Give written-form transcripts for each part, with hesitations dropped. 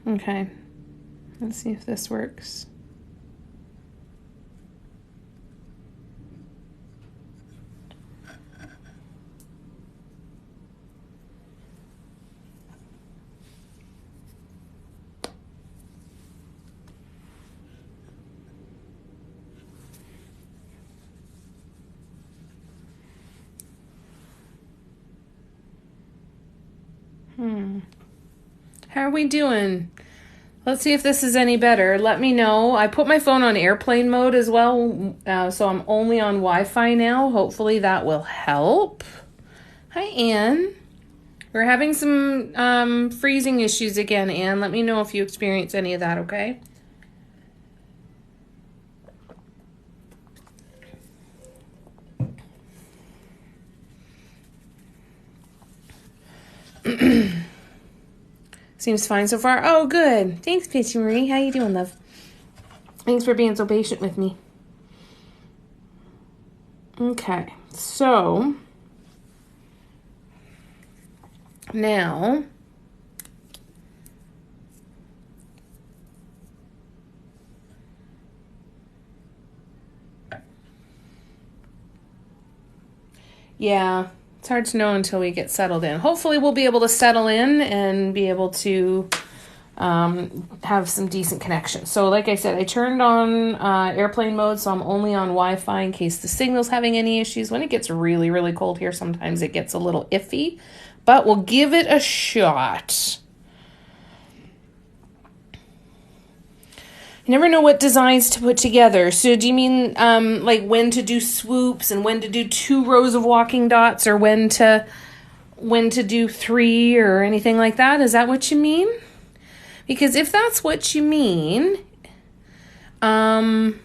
Okay, let's see if this works. How are we doing? Let's see if this is any better. Let me know. I put my phone on airplane mode as well, so I'm only on Wi-Fi now. Hopefully that will help. Hi, Anne. We're having some freezing issues again, Anne. Let me know if you experience any of that, okay? Seems fine so far. Oh, good. Thanks, Pitchy Marie. How you doing, love? Thanks for being so patient with me. Okay, so now yeah, it's hard to know until we get settled in. Hopefully we'll be able to settle in and be able to have some decent connection. So like I said, I turned on airplane mode, so I'm only on Wi-Fi in case the signal's having any issues. When it gets really, really cold here, sometimes it gets a little iffy, but we'll give it a shot. You never know what designs to put together. So do you mean like when to do swoops and when to do 2 rows of walking dots, or when to do 3 or anything like that? Is that what you mean? Because if that's what you mean, then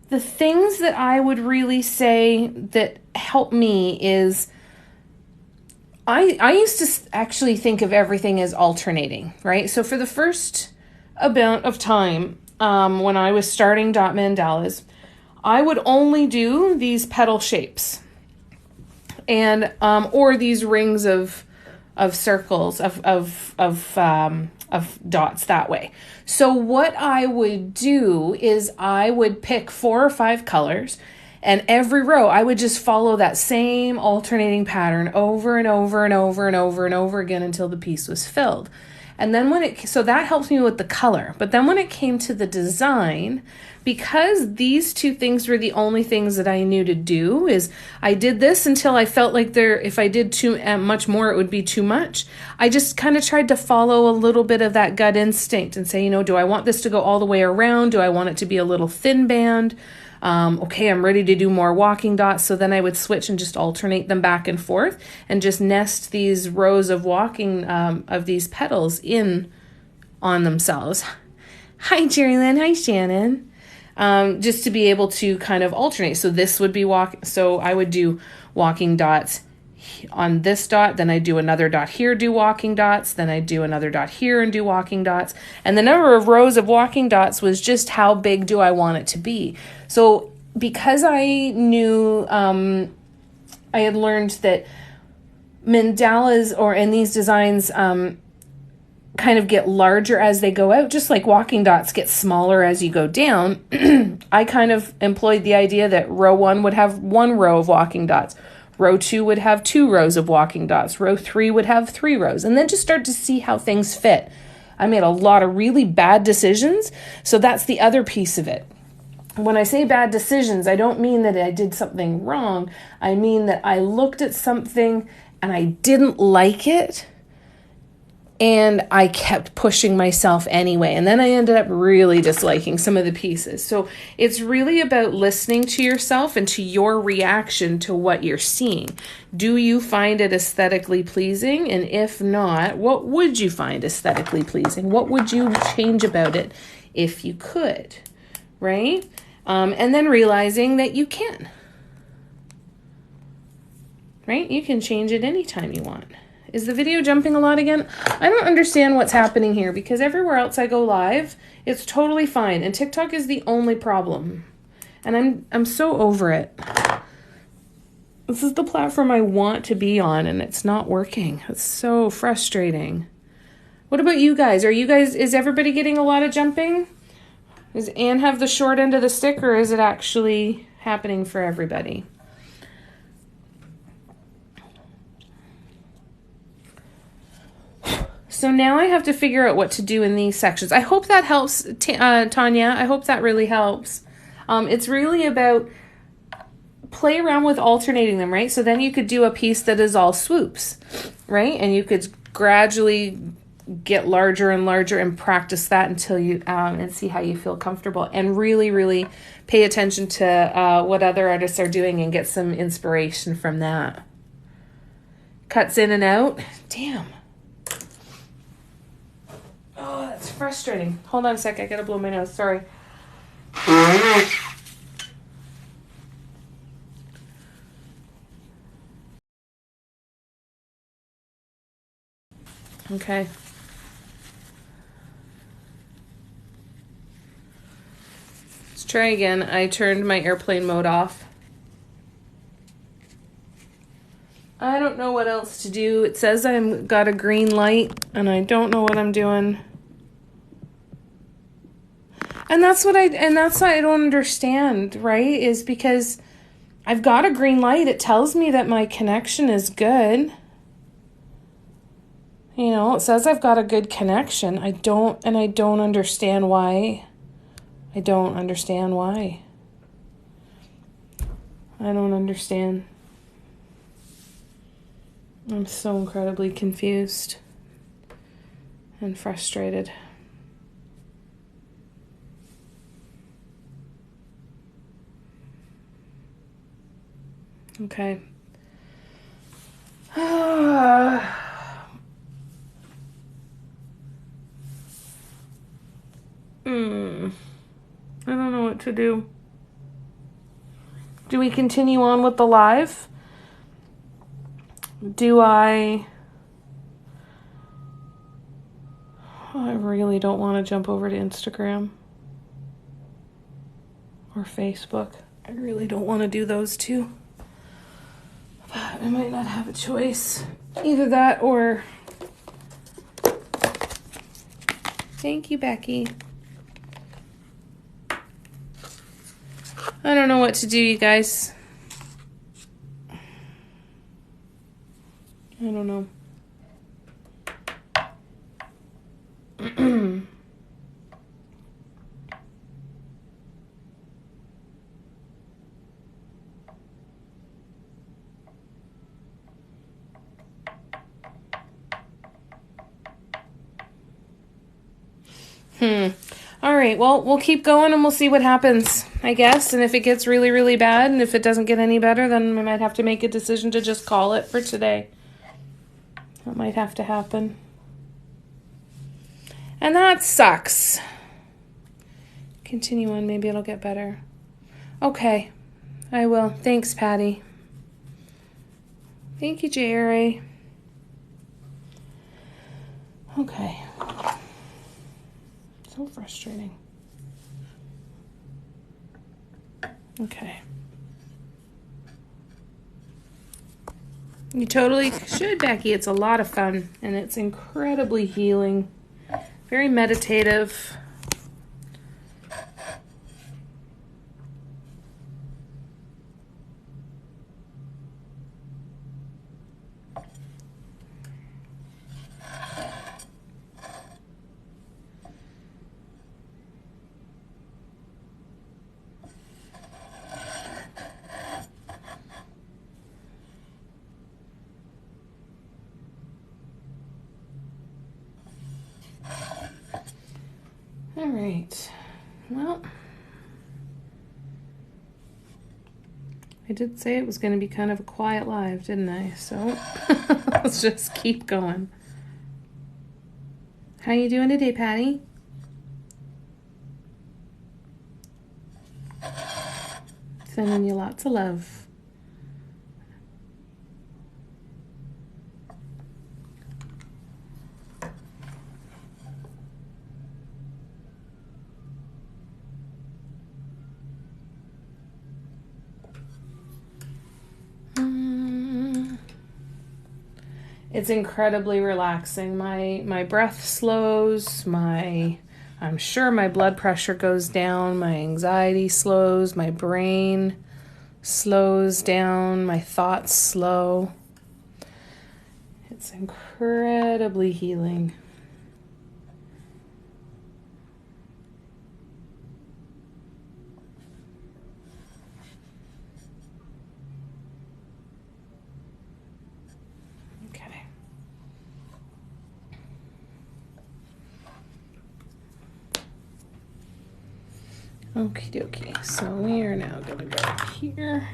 the things that I would really say that help me is I used to actually think of everything as alternating, right? So for the first amount of time, when I was starting dot mandalas, I would only do these petal shapes and or these rings of circles of dots that way. So what I would do is I would pick 4 or 5 colors, and every row I would just follow that same alternating pattern over and over and over and over and over again until the piece was filled. And then so that helps me with the color. But then when it came to the design, because these 2 things were the only things that I knew to do, is I did this until I felt like if I did too much more, it would be too much. I just kind of tried to follow a little bit of that gut instinct and say, do I want this to go all the way around? Do I want it to be a little thin band? Okay, I'm ready to do more walking dots. So then I would switch and just alternate them back and forth and just nest these rows of walking, of these petals in on themselves. Hi, Jerry Lynn. Hi, Shannon. Just to be able to kind of alternate. So this would be so I would do walking dots on this dot, then I do another dot here, do walking dots, then I do another dot here and do walking dots. And the number of rows of walking dots was just how big do I want it to be. So because I knew, I had learned that mandalas in these designs, kind of get larger as they go out, just like walking dots get smaller as you go down. I kind of employed the idea that row 1 would have 1 row of walking dots. Row 2 would have 2 rows of walking dots. Row 3 would have 3 rows. And then just start to see how things fit. I made a lot of really bad decisions. So that's the other piece of it. When I say bad decisions, I don't mean that I did something wrong. I mean that I looked at something and I didn't like it, and I kept pushing myself anyway. And then I ended up really disliking some of the pieces. So it's really about listening to yourself and to your reaction to what you're seeing. Do you find it aesthetically pleasing? And if not, what would you find aesthetically pleasing? What would you change about it if you could, right? And then realizing that you can, right? You can change it anytime you want. Is the video jumping a lot again? I don't understand what's happening here because everywhere else I go live, it's totally fine. And TikTok is the only problem. And I'm so over it. This is the platform I want to be on and it's not working. It's so frustrating. What about you guys? Is everybody getting a lot of jumping? Does Anne have the short end of the stick or is it actually happening for everybody? So now I have to figure out what to do in these sections. I hope that helps, Tanya. I hope that really helps. It's really about play around with alternating them, right? So then you could do a piece that is all swoops, right? And you could gradually get larger and larger and practice that until you, and see how you feel comfortable. And really, really pay attention to what other artists are doing and get some inspiration from that. Cuts in and out. Damn. Oh, that's frustrating. Hold on a sec. I gotta blow my nose. Sorry. Okay. Let's try again. I turned my airplane mode off. I don't know what else to do. It says I've got a green light and I don't know what I'm doing. And that's what I don't understand, right? Is because I've got a green light. It tells me that my connection is good. You know, it says I've got a good connection. I don't understand why. I don't understand why. I don't understand. I'm so incredibly confused and frustrated. Okay. I don't know what to do. Do we continue on with the live? I really don't want to jump over to Instagram or Facebook. I really don't want to do those two. But I might not have a choice. Either that or... Thank you, Becky. I don't know what to do, you guys. I don't know. All right, well, we'll keep going and we'll see what happens, I guess. And if it gets really, really bad and if it doesn't get any better, then we might have to make a decision to just call it for today. That might have to happen. And that sucks. Continue on, maybe it'll get better. Okay, I will. Thanks, Patty. Thank you, JRA. Okay. So frustrating. Okay. You totally should, Becky. It's a lot of fun and it's incredibly healing. Very meditative. All right, well, I did say it was going to be kind of a quiet live, didn't I? So let's just keep going. How you doing today, Patty? Sending you lots of love. It's incredibly relaxing. My breath slows, I'm sure my blood pressure goes down, my anxiety slows, my brain slows down, my thoughts slow. It's incredibly healing. Okay. Okie dokie. So we are now going to go up here.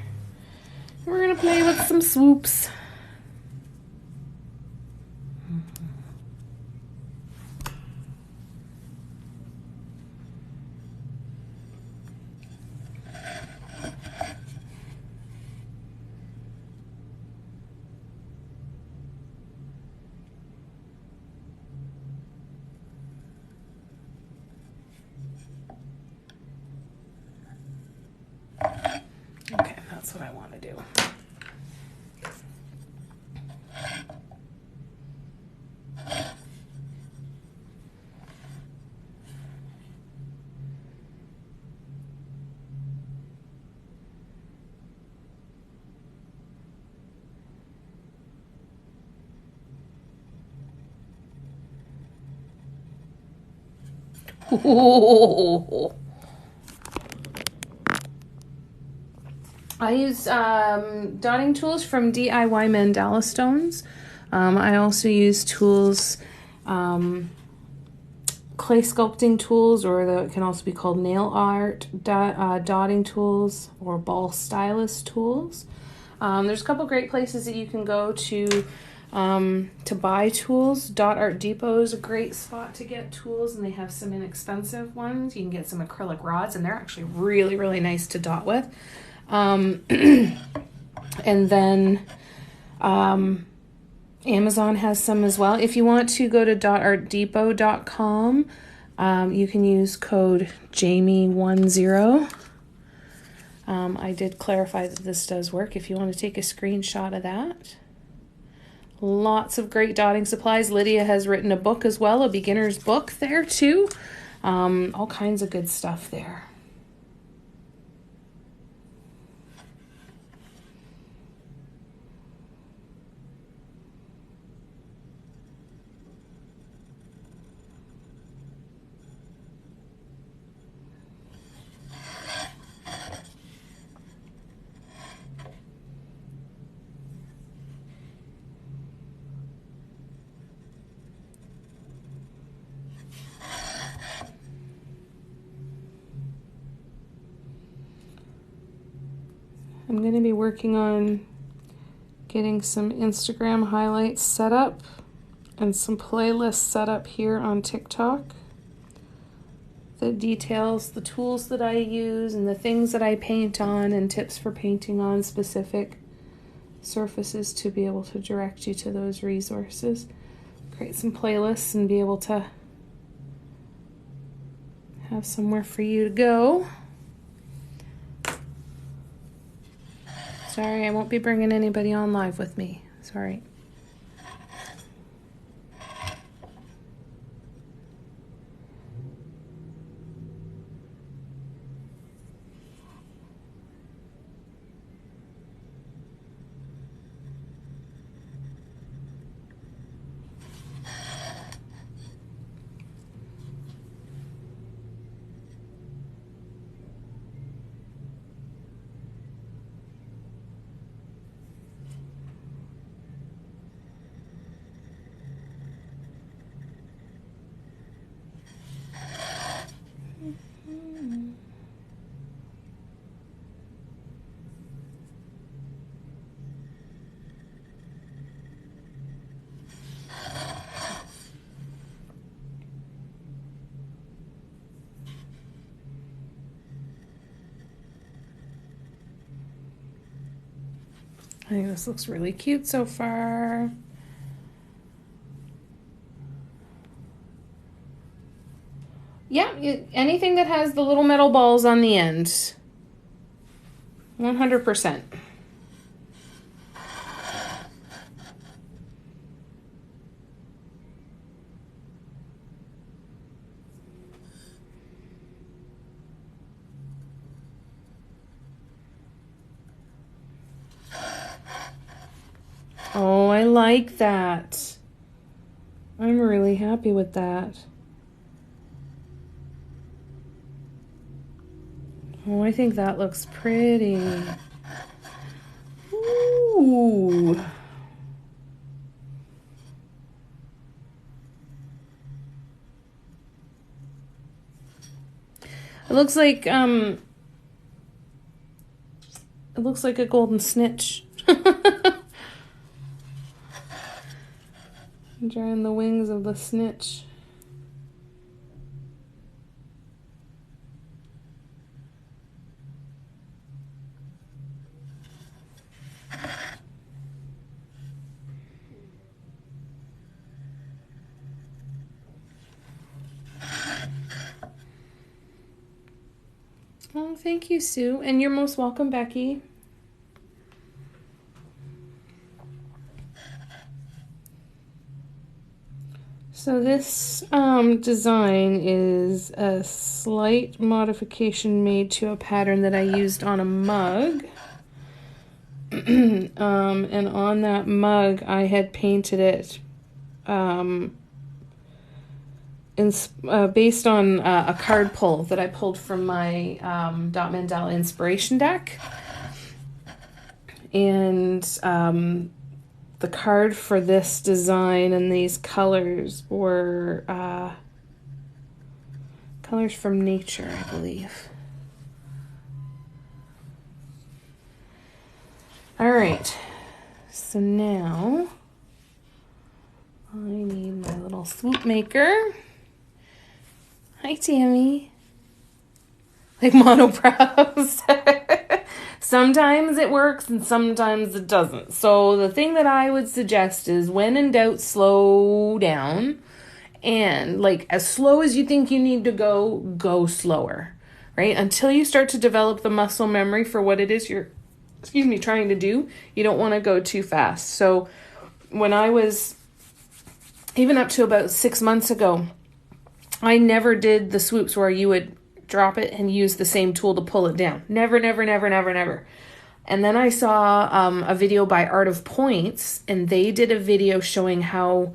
We're going to play with some swoops. Okay, that's what I want to do. Ooh. I use dotting tools from DIY Mandala Stones. I also use tools, clay sculpting tools, or it can also be called nail art dotting tools, or ball stylus tools. There's a couple great places that you can go to buy tools. Dot Art Depot is a great spot to get tools, and they have some inexpensive ones. You can get some acrylic rods, and they're actually really, really nice to dot with. And then Amazon has some as well. If you want to go to dotartdepot.com, you can use code Jamie10. I did clarify that this does work if you want to take a screenshot of that. Lots of great dotting supplies. Lydia has written a book as well, a beginner's book there too. All kinds of good stuff there. I'm going to be working on getting some Instagram highlights set up and some playlists set up here on TikTok that details the tools that I use and the things that I paint on and tips for painting on specific surfaces to be able to direct you to those resources. Create some playlists and be able to have somewhere for you to go. Sorry, I won't be bringing anybody on live with me. Sorry. I think this looks really cute so far. Yeah, anything that has the little metal balls on the end. 100%. I like that. I'm really happy with that. Oh, I think that looks pretty. Ooh. It looks like a golden snitch. Drawing the wings of the snitch. Oh, thank you, Sue. And you're most welcome, Becky. So this design is a slight modification made to a pattern that I used on a mug. And on that mug, I had painted it based on a card pull that I pulled from my Dot Mandala inspiration deck. And the card for this design and these colors were colors from nature, I believe. All right, so now I need my little swoop maker. Hi, Tammy. Like monobrows. Sometimes it works and sometimes it doesn't. So the thing that I would suggest is when in doubt, slow down. And like as slow as you think you need to go, go slower, right? Until you start to develop the muscle memory for what it is you're, trying to do, you don't want to go too fast. So when I was, even up to about 6 months ago, I never did the swoops where you would drop it and use the same tool to pull it down. Never, never, never, never, never. And then I saw a video by Art of Points, and they did a video showing how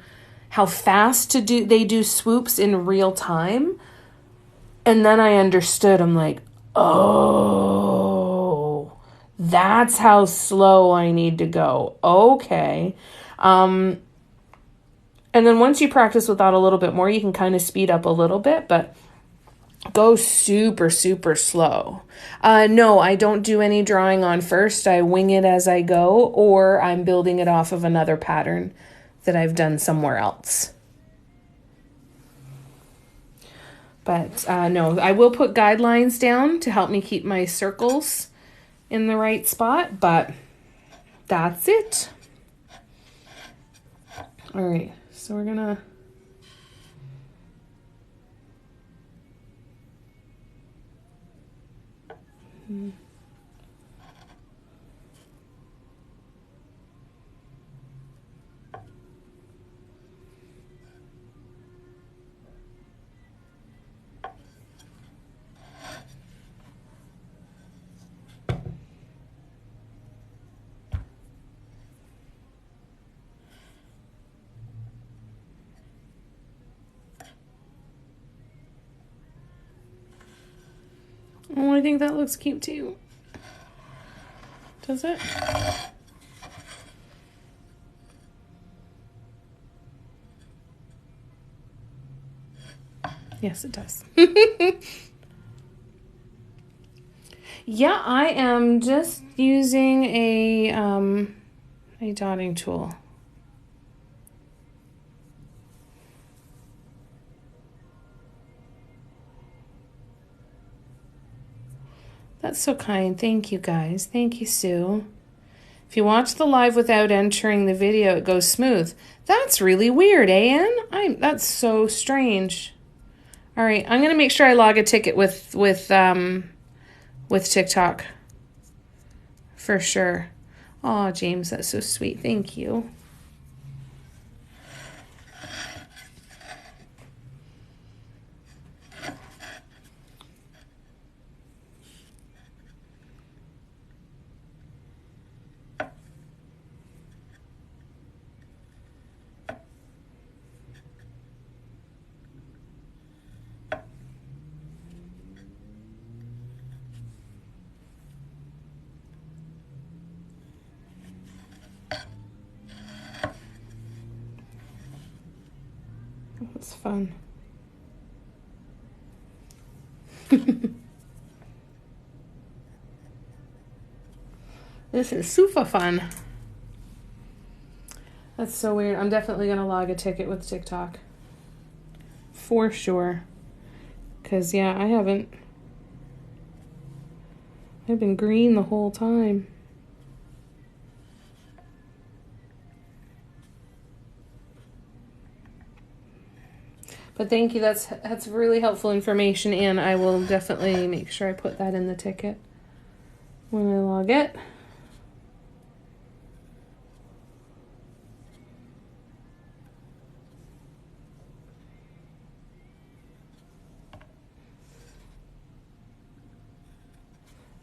fast they do swoops in real time. And then I understood. I'm like, oh, that's how slow I need to go. Okay. And then once you practice with that a little bit more, you can kind of speed up a little bit, but go super, super slow. No, I don't do any drawing on first. I wing it as I go, or I'm building it off of another pattern that I've done somewhere else. But no, I will put guidelines down to help me keep my circles in the right spot, but that's it. All right, so we're gonna oh, I think that looks cute too. Does it? Yes, it does. Yeah, I am just using a dotting tool. That's so kind. Thank you, guys. Thank you, Sue. If you watch the live without entering the video, it goes smooth. That's really weird, Ann. That's so strange. All right, I'm gonna make sure I log a ticket with TikTok for sure. Oh, James, that's so sweet. Thank you. It's fun. This is super fun. That's so weird. I'm definitely going to log a ticket with TikTok. For sure. Because, yeah, I've been green the whole time. But thank you. That's really helpful information, and I will definitely make sure I put that in the ticket when I log it.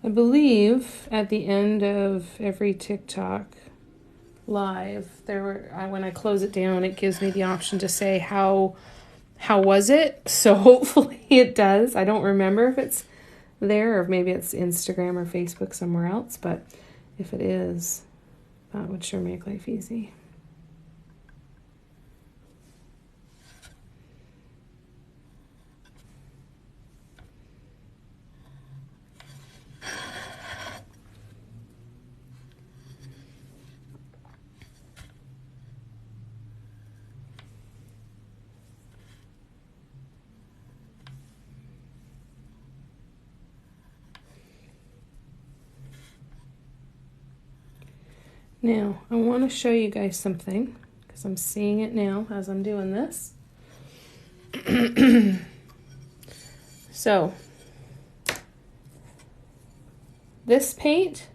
I believe at the end of every TikTok live, when I close it down, it gives me the option to say how was it? So hopefully it does. I don't remember if it's there or maybe it's Instagram or Facebook somewhere else, but if it is, that would sure make life easy. Now, I want to show you guys something because I'm seeing it now as I'm doing this. So, this paint,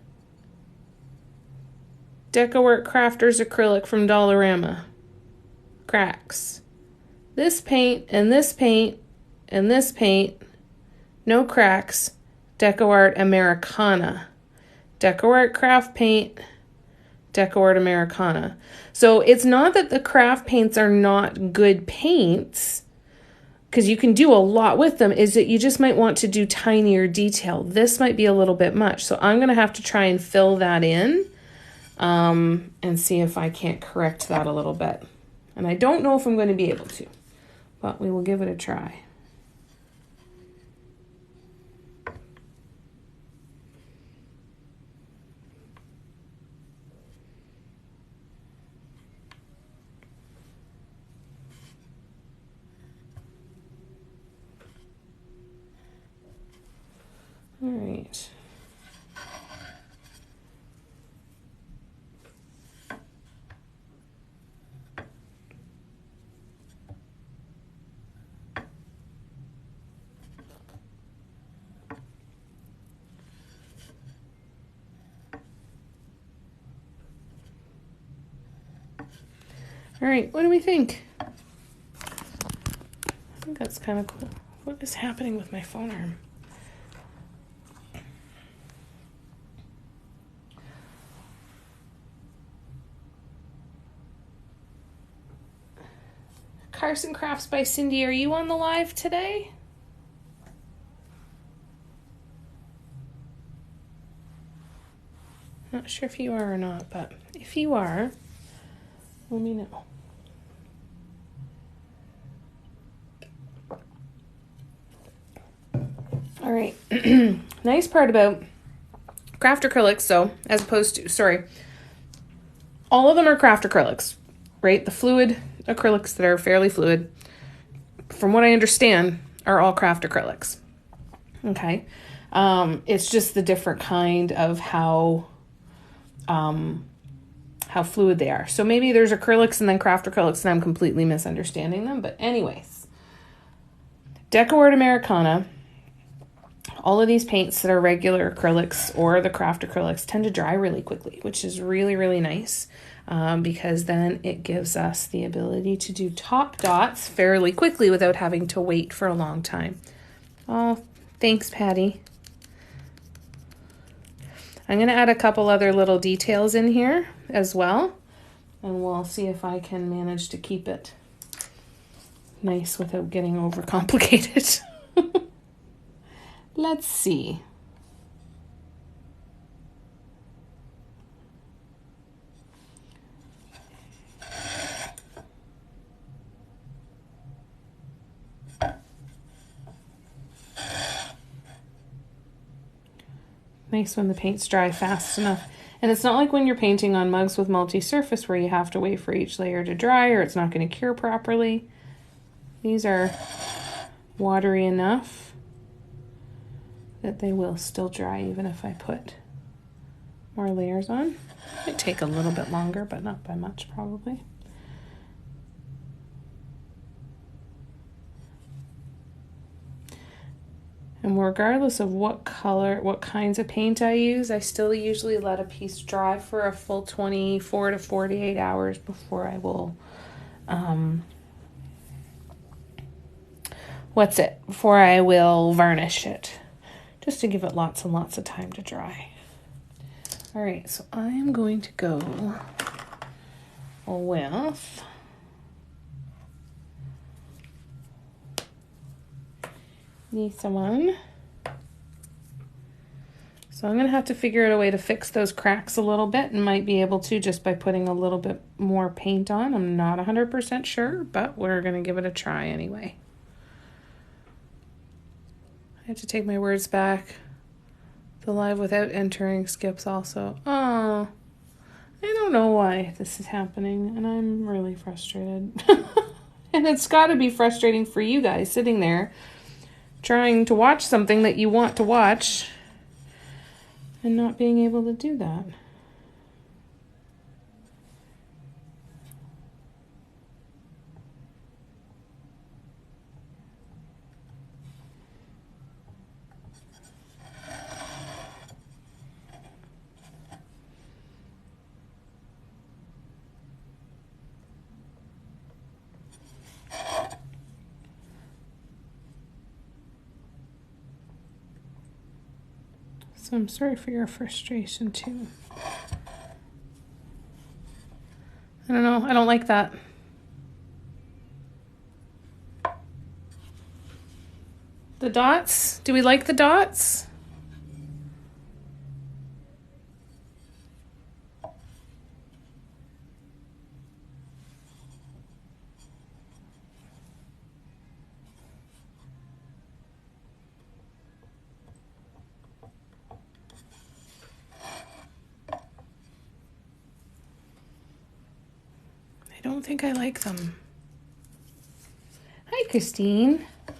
DecoArt Crafters acrylic from Dollarama, cracks. This paint and this paint and this paint, no cracks, DecoArt Americana. DecoArt Craft Paint, DecoArt Americana. So it's not that the craft paints are not good paints, because you can do a lot with them, is that you just might want to do tinier detail. This might be a little bit much. So I'm going to have to try and fill that in and see if I can't correct that a little bit. And I don't know if I'm going to be able to, but we will give it a try. All right. All right, what do we think? I think that's kind of cool. What is happening with my phone arm? Carson Crafts by Cindy, are you on the live today? Not sure if you are or not, but if you are, let me know. All right. Nice part about craft acrylics, so as opposed to, sorry, all of them are craft acrylics, right? The fluid acrylics that are fairly fluid, from what I understand, are all craft acrylics. Okay. It's just the different kind of how fluid they are. So maybe there's acrylics and then craft acrylics and I'm completely misunderstanding them. But anyways, DecoArt Americana, all of these paints that are regular acrylics or the craft acrylics tend to dry really quickly, which is really, really nice because then it gives us the ability to do top dots fairly quickly without having to wait for a long time. Oh, thanks, Patty. I'm going to add a couple other little details in here as well, and we'll see if I can manage to keep it nice without getting overcomplicated. Let's see. Nice when the paints dry fast enough. And it's not like when you're painting on mugs with multi-surface where you have to wait for each layer to dry or it's not going to cure properly. These are watery enough that they will still dry even if I put more layers on. Might take a little bit longer, but not by much probably. And regardless of what color, what kinds of paint I use, I still usually let a piece dry for a full 24 to 48 hours before I will, before I will varnish it, just to give it lots and lots of time to dry. All right, so I am going to go with this one. So I'm going to have to figure out a way to fix those cracks a little bit, and might be able to just by putting a little bit more paint on. I'm not 100% sure, but we're going to give it a try anyway. I have to take my words back. The live without entering skips also. Oh, I don't know why this is happening, and I'm really frustrated. And it's got to be frustrating for you guys sitting there trying to watch something that you want to watch and not being able to do that. So I'm sorry for your frustration too. I don't know, I don't like that. The dots? Do we like the dots? I don't think I like them. Hi, Christine. I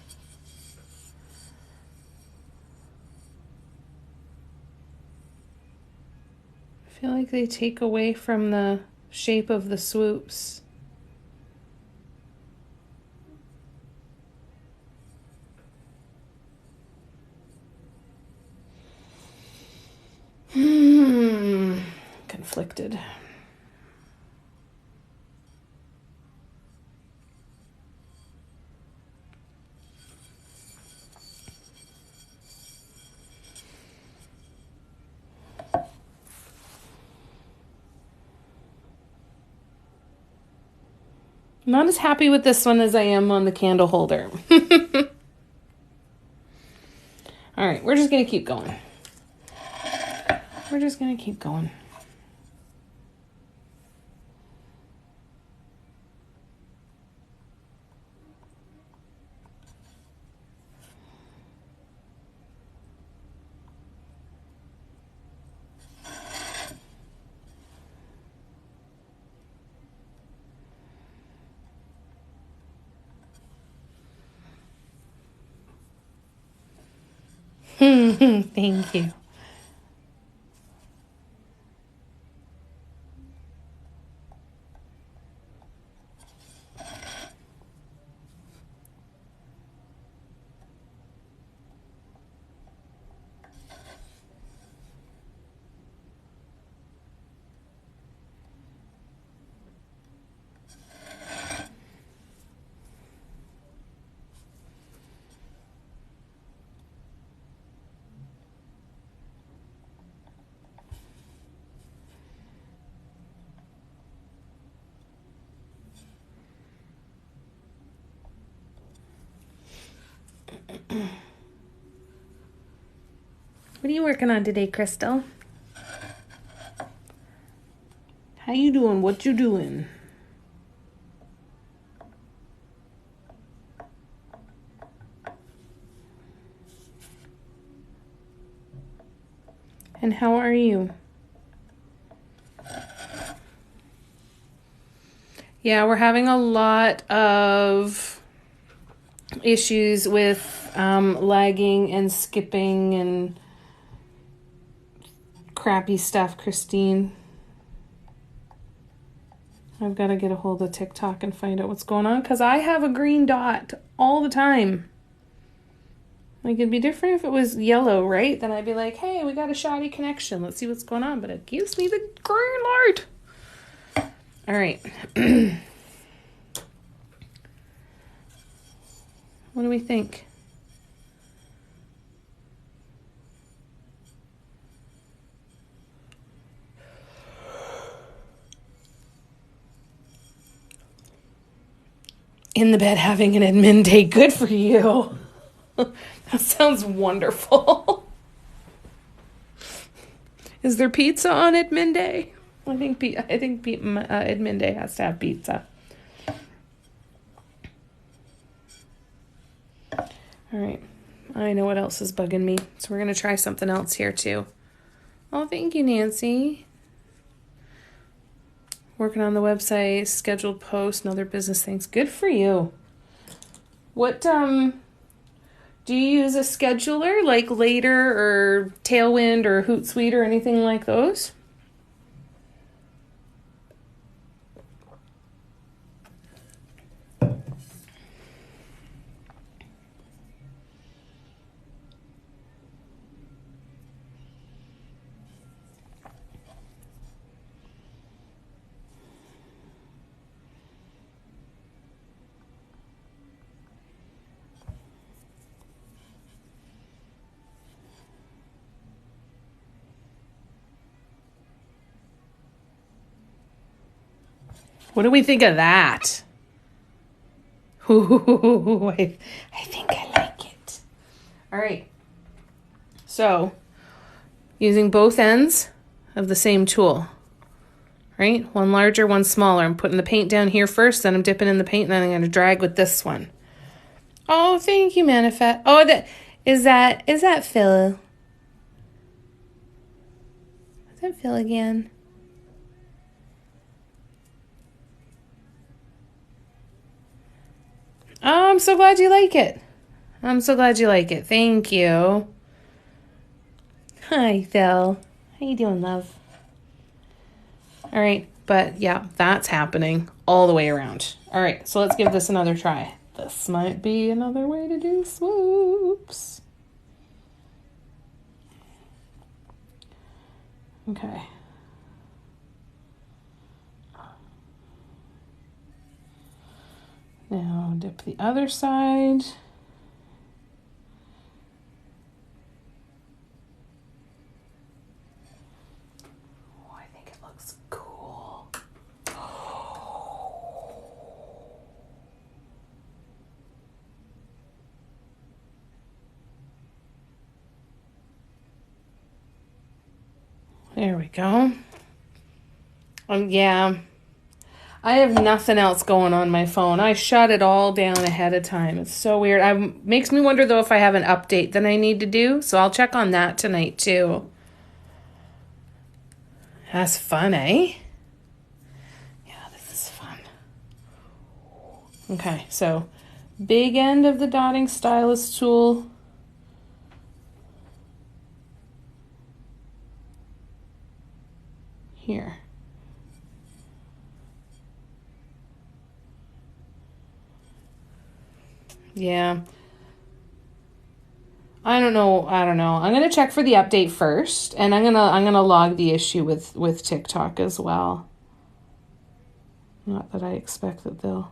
feel like they take away from the shape of the swoops. Conflicted. I'm not as happy with this one as I am on the candle holder. All right, we're just going to keep going. We're just going to keep going. Thank you. What are you working on today, Crystal? How you doing? What you doing? and how are you? Yeah, we're having a lot of issues with lagging and skipping and crappy stuff, Christine. I've got to get a hold of TikTok and find out what's going on, because I have a green dot all the time. Like, it'd be different if it was yellow, right? Then I'd be like, hey, we got a shoddy connection. Let's see what's going on. But it gives me the green light. All right. What do we think? In the bed having an admin day. Good for you. That sounds wonderful. Is there pizza on admin day? I think admin day has to have pizza. All right. I know what else is bugging me. So we're going to try something else here too. Oh, thank you, Nancy. Working on the website, scheduled posts, and other business things. Good for you. What, do you use a scheduler like Later or Tailwind or Hootsuite or anything like those? What do we think of that? Ooh, I think I like it. All right. So, using both ends of the same tool, right? One larger, one smaller. I'm putting the paint down here first, then I'm dipping in the paint, and then I'm going to drag with this one. Oh, thank you, Manifest. Oh, is that Phil? Is that Phil again? Oh, I'm so glad you like it. I'm so glad you like it. Thank you. Hi, Phil. How you doing, love? All right, but yeah, that's happening all the way around. All right, so let's give this another try. This might be another way to do swoops. Okay. Now dip the other side. Oh, I think it looks cool. There we go. Yeah. I have nothing else going on my phone. I shut it all down ahead of time. It's so weird. Makes me wonder, though, if I have an update that I need to do. So I'll check on that tonight, too. That's fun, eh? Yeah, this is fun. Okay, so big end of the dotting stylus tool. Here. Yeah. I don't know. I'm going to check for the update first, and I'm going to log the issue with TikTok as well. Not that I expect that they'll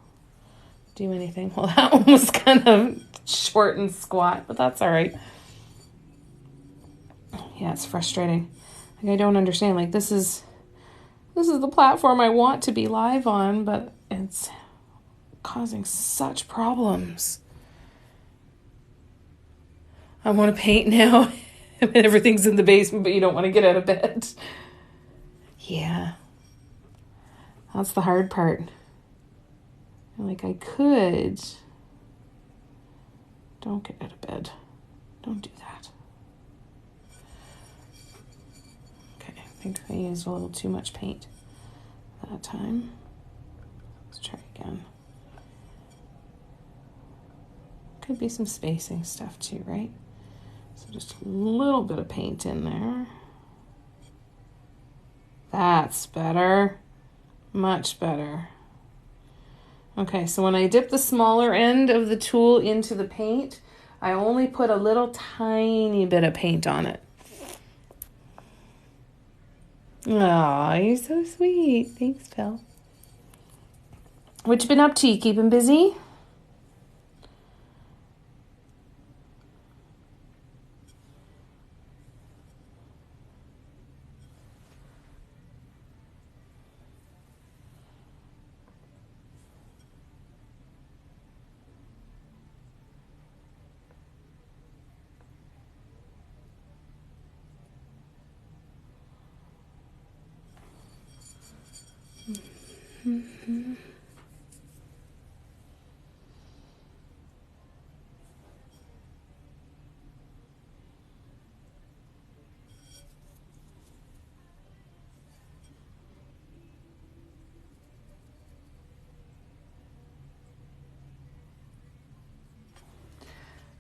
do anything. Well, that one was kind of short and squat, but that's all right. Yeah, it's frustrating. Like, I don't understand. Like, this is the platform I want to be live on, but it's causing such problems. I want to paint now. Everything's in the basement, but you don't want to get out of bed. Yeah. That's the hard part. Like, I could. Don't get out of bed. Don't do that. think I used a little too much paint that time. Let's try again. Could be some spacing stuff too, right? So just a little bit of paint in there. That's better. Much better. Okay, so when I dip the smaller end of the tool into the paint, I only put a little tiny bit of paint on it. Aw, you're so sweet. Thanks, Phil. What you been up to? You keeping busy? Mm-hmm.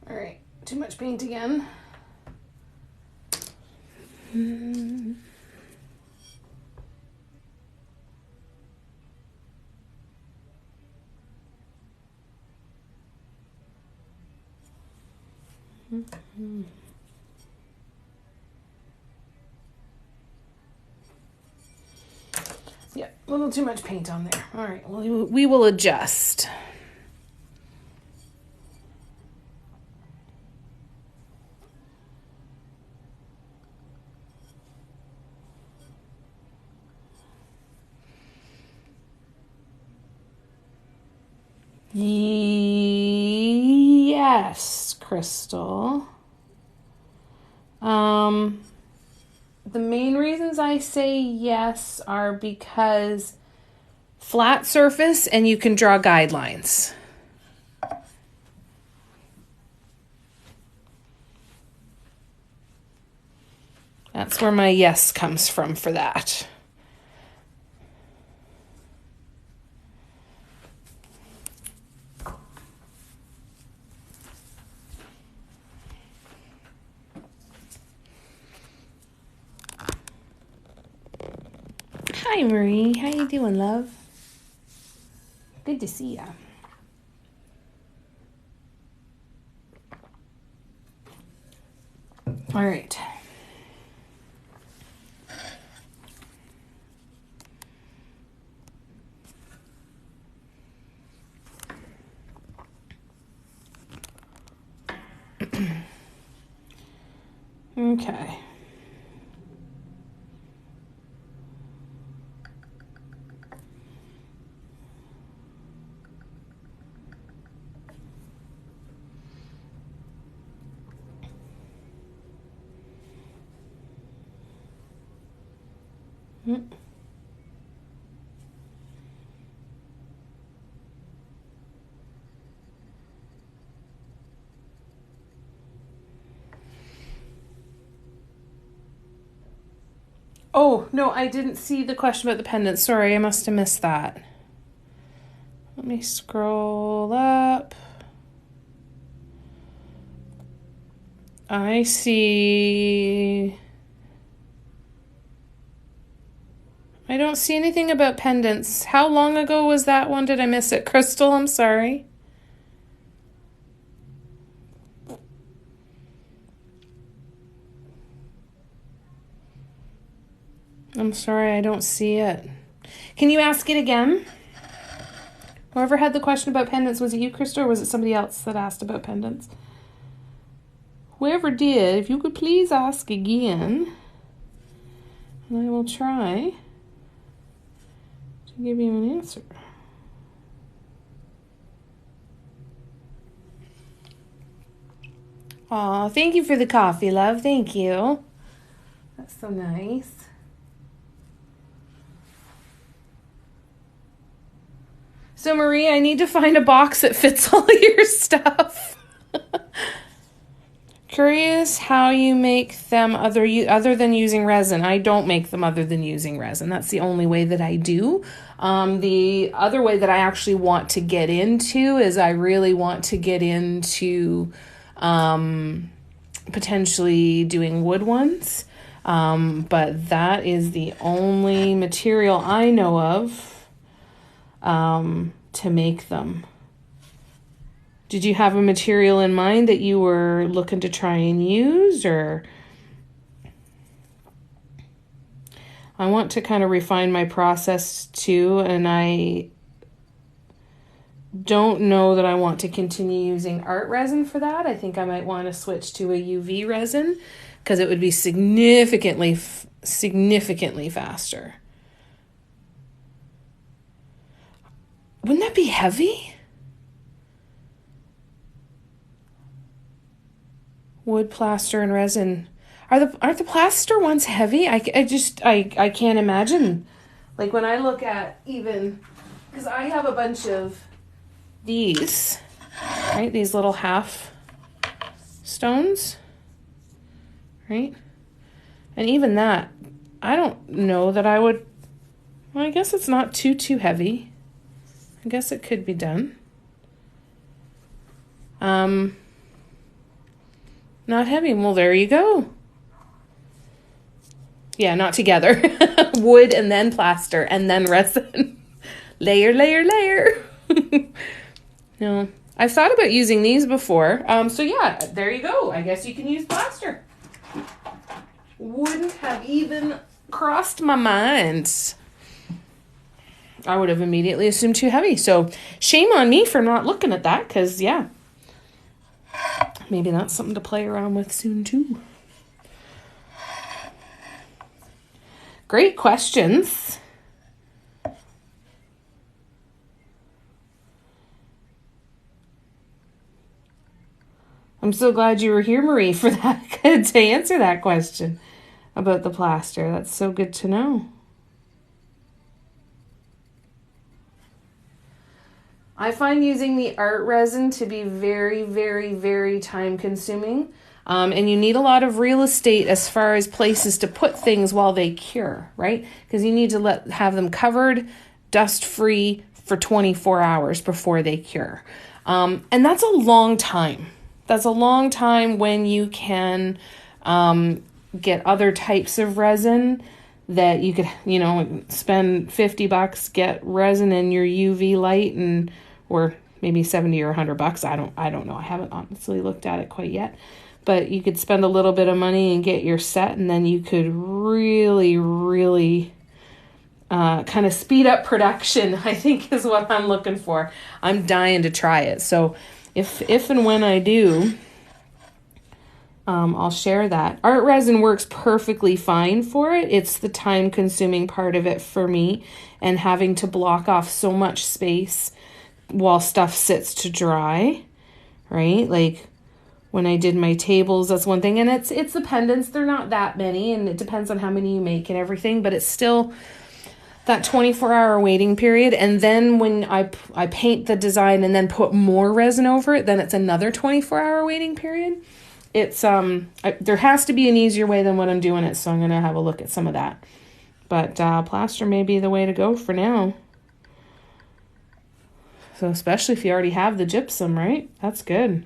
All right, too much paint again. Mm-hmm. Mm-hmm. Yeah, a little too much paint on there. All right, well, we will adjust. Yes, Crystal. The main reasons I say yes are because flat surface and you can draw guidelines. That's where my yes comes from for that. Hi, Marie. How you doing, love? Good to see ya. All right. Okay. Oh, no, I didn't see the question about the pendant. Sorry, I must have missed that. Let me scroll up. I see. I don't see anything about pendants. How long ago was that one? Did I miss it? Crystal, I'm sorry. I'm sorry, I don't see it. Can you ask it again? Whoever had the question about pendants, was it you, Crystal, or was it somebody else that asked about pendants? Whoever did, if you could please ask again, and I will try to give you an answer. Aw, thank you for the coffee, love. Thank you. That's so nice. So, Marie, I need to find a box that fits all your stuff. Curious how you make them other than using resin. I don't make them other than using resin. That's the only way that I do. The other way that I actually want to get into is I really want to get into potentially doing wood ones. But that is the only material I know of to make them. Did you have a material in mind that you were looking to try and use, or? I want to kind of refine my process too, and I don't know that I want to continue using art resin for that. I think I might want to switch to a UV resin because it would be significantly faster. Wouldn't that be heavy? Wood, plaster, and resin. Aren't the plaster ones heavy? I can't imagine. Like when I look at even, because I have a bunch of these, right? These little half stones, right? And even that, I don't know that I would, well, I guess it's not too heavy. I guess it could be done. Not heavy. Well, there you go. Yeah, not together. Wood and then plaster and then resin. Layer. No, I've thought about using these before. So yeah, there you go. I guess you can use plaster. Wouldn't have even crossed my mind. I would have immediately assumed too heavy. So shame on me for not looking at that, because yeah. Maybe that's something to play around with soon too. Great questions. I'm so glad you were here, Marie, for that, to answer that question about the plaster. That's so good to know. I find using the art resin to be very time consuming. And you need a lot of real estate as far as places to put things while they cure, right? Because you need to have them covered, dust free for 24 hours before they cure. And that's a long time. That's a long time when you can get other types of resin that you could, spend $50, get resin in your UV light, or maybe 70 or $100. I don't know. I haven't honestly looked at it quite yet. But you could spend a little bit of money and get your set, and then you could really kind of speed up production, I think is what I'm looking for. I'm dying to try it. So if and when I do, I'll share that. Art resin works perfectly fine for it. It's the time consuming part of it for me, and having to block off so much space while stuff sits to dry, right? Like when I did my tables, that's one thing. And it's the pendants. They're not that many, and it depends on how many you make and everything, but it's still that 24-hour waiting period. And then when I paint the design and then put more resin over it, then it's another 24-hour waiting period. It's there has to be an easier way than what I'm doing it, so I'm going to have a look at some of that. But plaster may be the way to go for now. So especially if you already have the gypsum, right? That's good.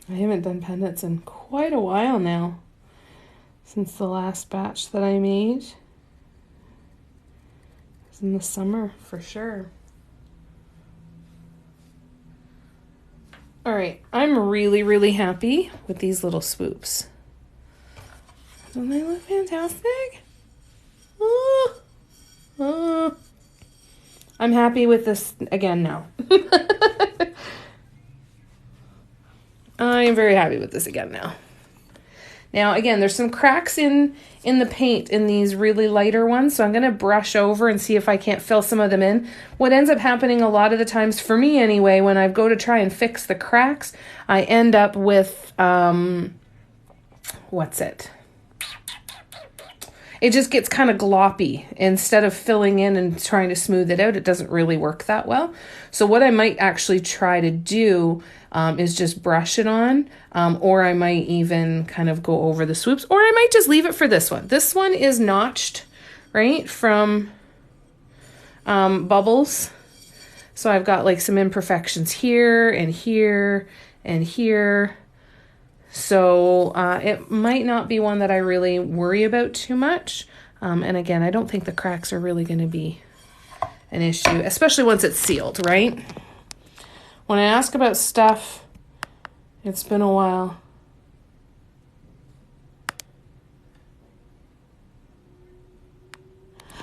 I haven't done pendants in quite a while now, since the last batch that I made. It was in the summer for sure. All right, I'm really happy with these little swoops. Don't they look fantastic? I'm happy with this again now. I am very happy with this again now. Now, again, there's some cracks in the paint in these really lighter ones, so I'm going to brush over and see if I can't fill some of them in. What ends up happening a lot of the times, for me anyway, when I go to try and fix the cracks, I end up with, what's it? It just gets kind of gloppy. Instead of filling in and trying to smooth it out, it doesn't really work that well. So what I might actually try to do is just brush it on, or I might even kind of go over the swoops, or I might just leave it for this one. This one is notched, right, from Bubbles. So I've got like some imperfections here and here and here. So it might not be one that I really worry about too much. And again, I don't think the cracks are really going to be an issue, especially once it's sealed, right? When I ask about stuff, it's been a while.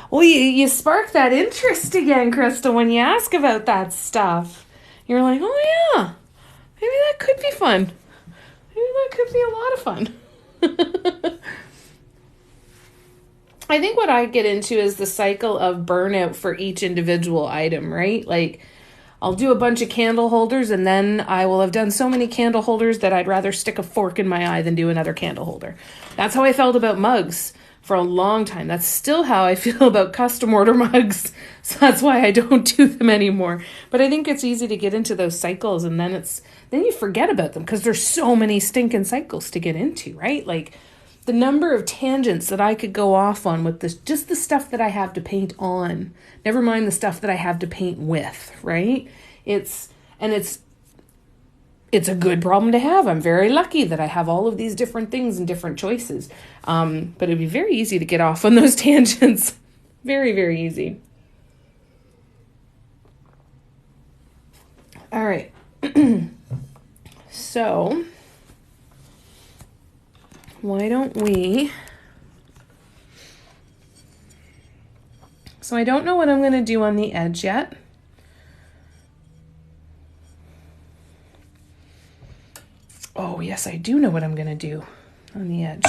Well, you spark that interest again, Crystal, when you ask about that stuff. You're like, oh yeah, maybe that could be fun. Maybe that could be a lot of fun. I think what I get into is the cycle of burnout for each individual item, right? Like, I'll do a bunch of candle holders, and then I will have done so many candle holders that I'd rather stick a fork in my eye than do another candle holder. That's how I felt about mugs for a long time. That's still how I feel about custom order mugs. So that's why I don't do them anymore. But I think it's easy to get into those cycles, and then you forget about them because there's so many stinking cycles to get into, right? Like the number of tangents that I could go off on with this, just the stuff that I have to paint on, never mind the stuff that I have to paint with, right? It's a good problem to have. I'm very lucky that I have all of these different things and different choices. But it'd be very easy to get off on those tangents. Very, very easy. All right. So why don't we... So I don't know what I'm going to do on the edge yet. Oh, yes, I do know what I'm going to do on the edge.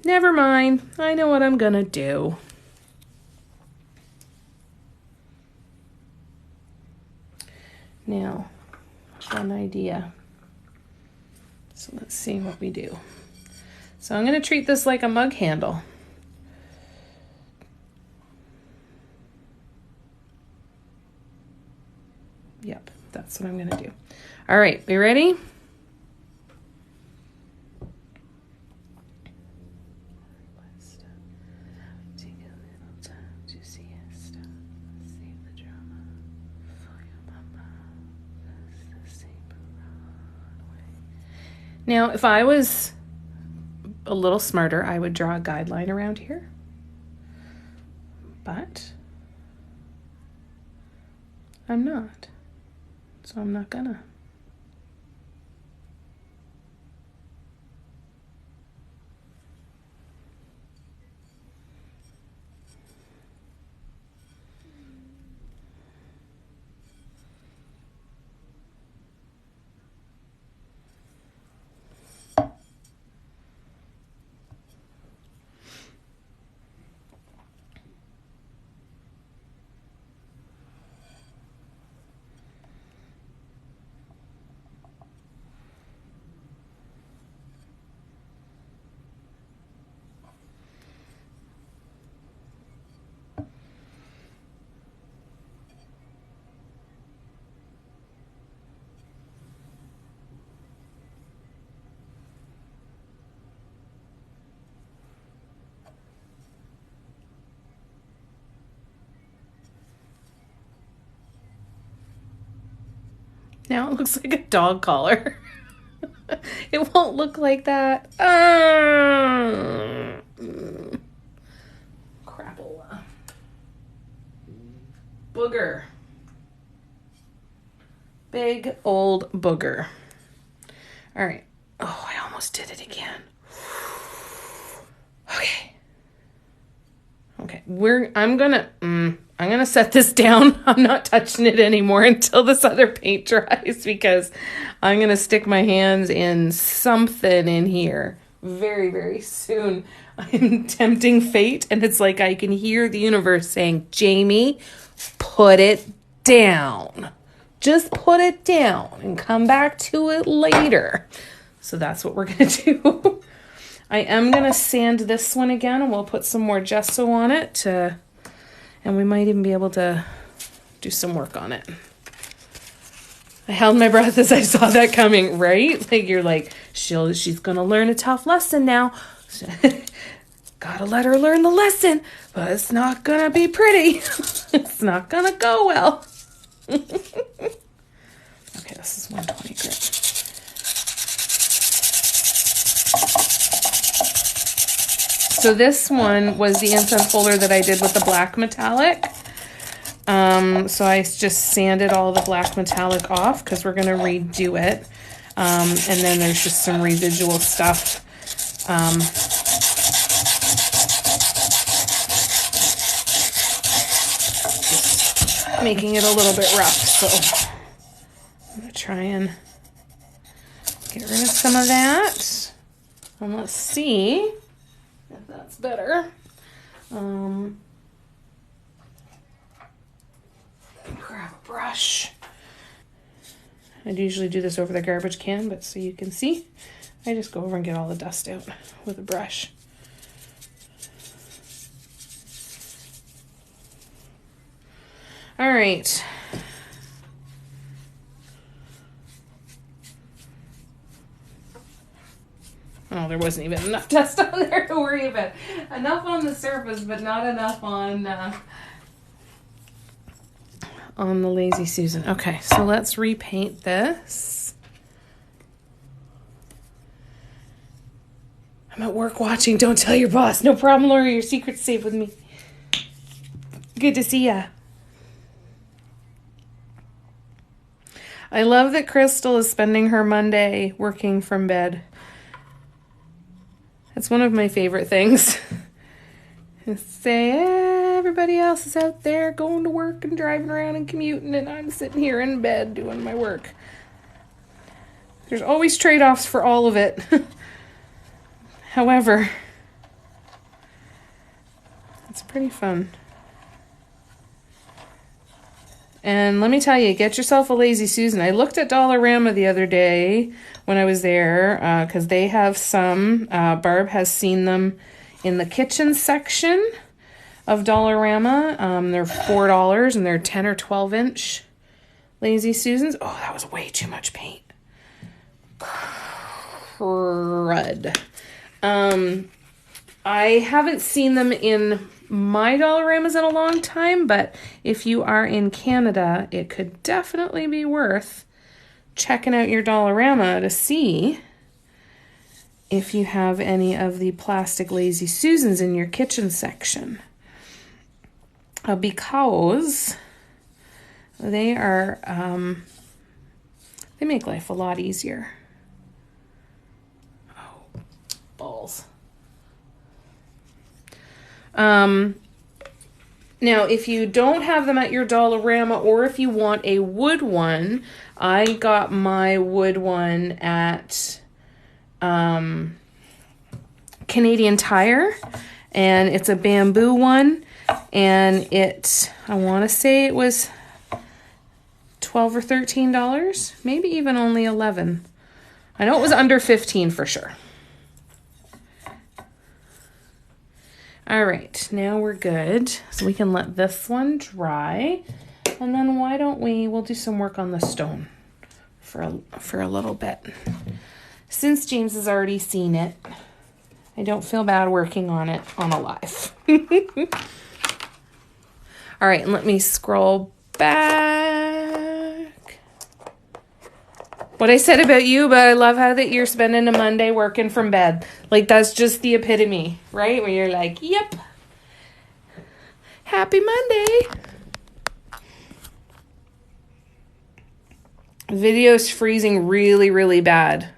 Never mind. I know what I'm going to do. Now, one idea. So let's see what we do. So I'm going to treat this like a mug handle. Yep, that's what I'm going to do. All right, you ready? Now, if I was a little smarter, I would draw a guideline around here. But I'm not. So I'm not gonna. Now it looks like a dog collar. It won't look like that. Crapola. Booger. Big old booger. All right. Oh, I almost did it again. Okay. Okay. I'm I'm going to set this down. I'm not touching it anymore until this other paint dries because I'm going to stick my hands in something in here very, very soon. I'm tempting fate, and it's like I can hear the universe saying, Jamie, put it down. Just put it down and come back to it later. So that's what we're going to do. I am going to sand this one again, and we'll put some more gesso on it, and we might even be able to do some work on it. I held my breath as I saw that coming, right? Like you're like, she's going to learn a tough lesson now. Gotta let her learn the lesson, but it's not going to be pretty. It's not going to go well. Okay, this is 120 grit. So this one was the incense holder that I did with the black metallic. So I just sanded all the black metallic off because we're going to redo it. And then there's just some residual stuff. Just making it a little bit rough. So I'm going to try and get rid of some of that. And let's see if that's better. Grab a brush. I'd usually do this over the garbage can, but so you can see, I just go over and get all the dust out with a brush. All right. Oh, there wasn't even enough dust on there to worry about. Enough on the surface, but not enough on the Lazy Susan. Okay, so let's repaint this. I'm at work watching. Don't tell your boss. No problem, Laura. Your secret's safe with me. Good to see ya. I love that Crystal is spending her Monday working from bed. It's one of my favorite things. Say everybody else is out there going to work and driving around and commuting, and I'm sitting here in bed doing my work. There's always trade-offs for all of it. However, it's pretty fun. And let me tell you, get yourself a Lazy Susan. I looked at Dollarama the other day when I was there because they have some. Barb has seen them in the kitchen section of Dollarama. They're $4 and they're 10 or 12 inch Lazy Susans. Oh, that was way too much paint. Crud. I haven't seen them in my Dollaramas in a long time, but if you are in Canada, it could definitely be worth checking out your Dollarama to see if you have any of the plastic Lazy Susans in your kitchen section. Because they are, they make life a lot easier. Oh, balls. Now, if you don't have them at your Dollarama, or if you want a wood one, I got my wood one at Canadian Tire, and it's a bamboo one, and I want to say it was $12 or $13, maybe even only $11. I know it was under $15 for sure. All right, now we're good. So we can let this one dry. And then why don't we'll do some work on the stone for a little bit. Since James has already seen it, I don't feel bad working on it on a live. All right, and let me scroll back. What I said about you, but I love how that you're spending a Monday working from bed. Like, that's just the epitome, right? Where you're like, yep, happy Monday. Video's freezing really, really bad.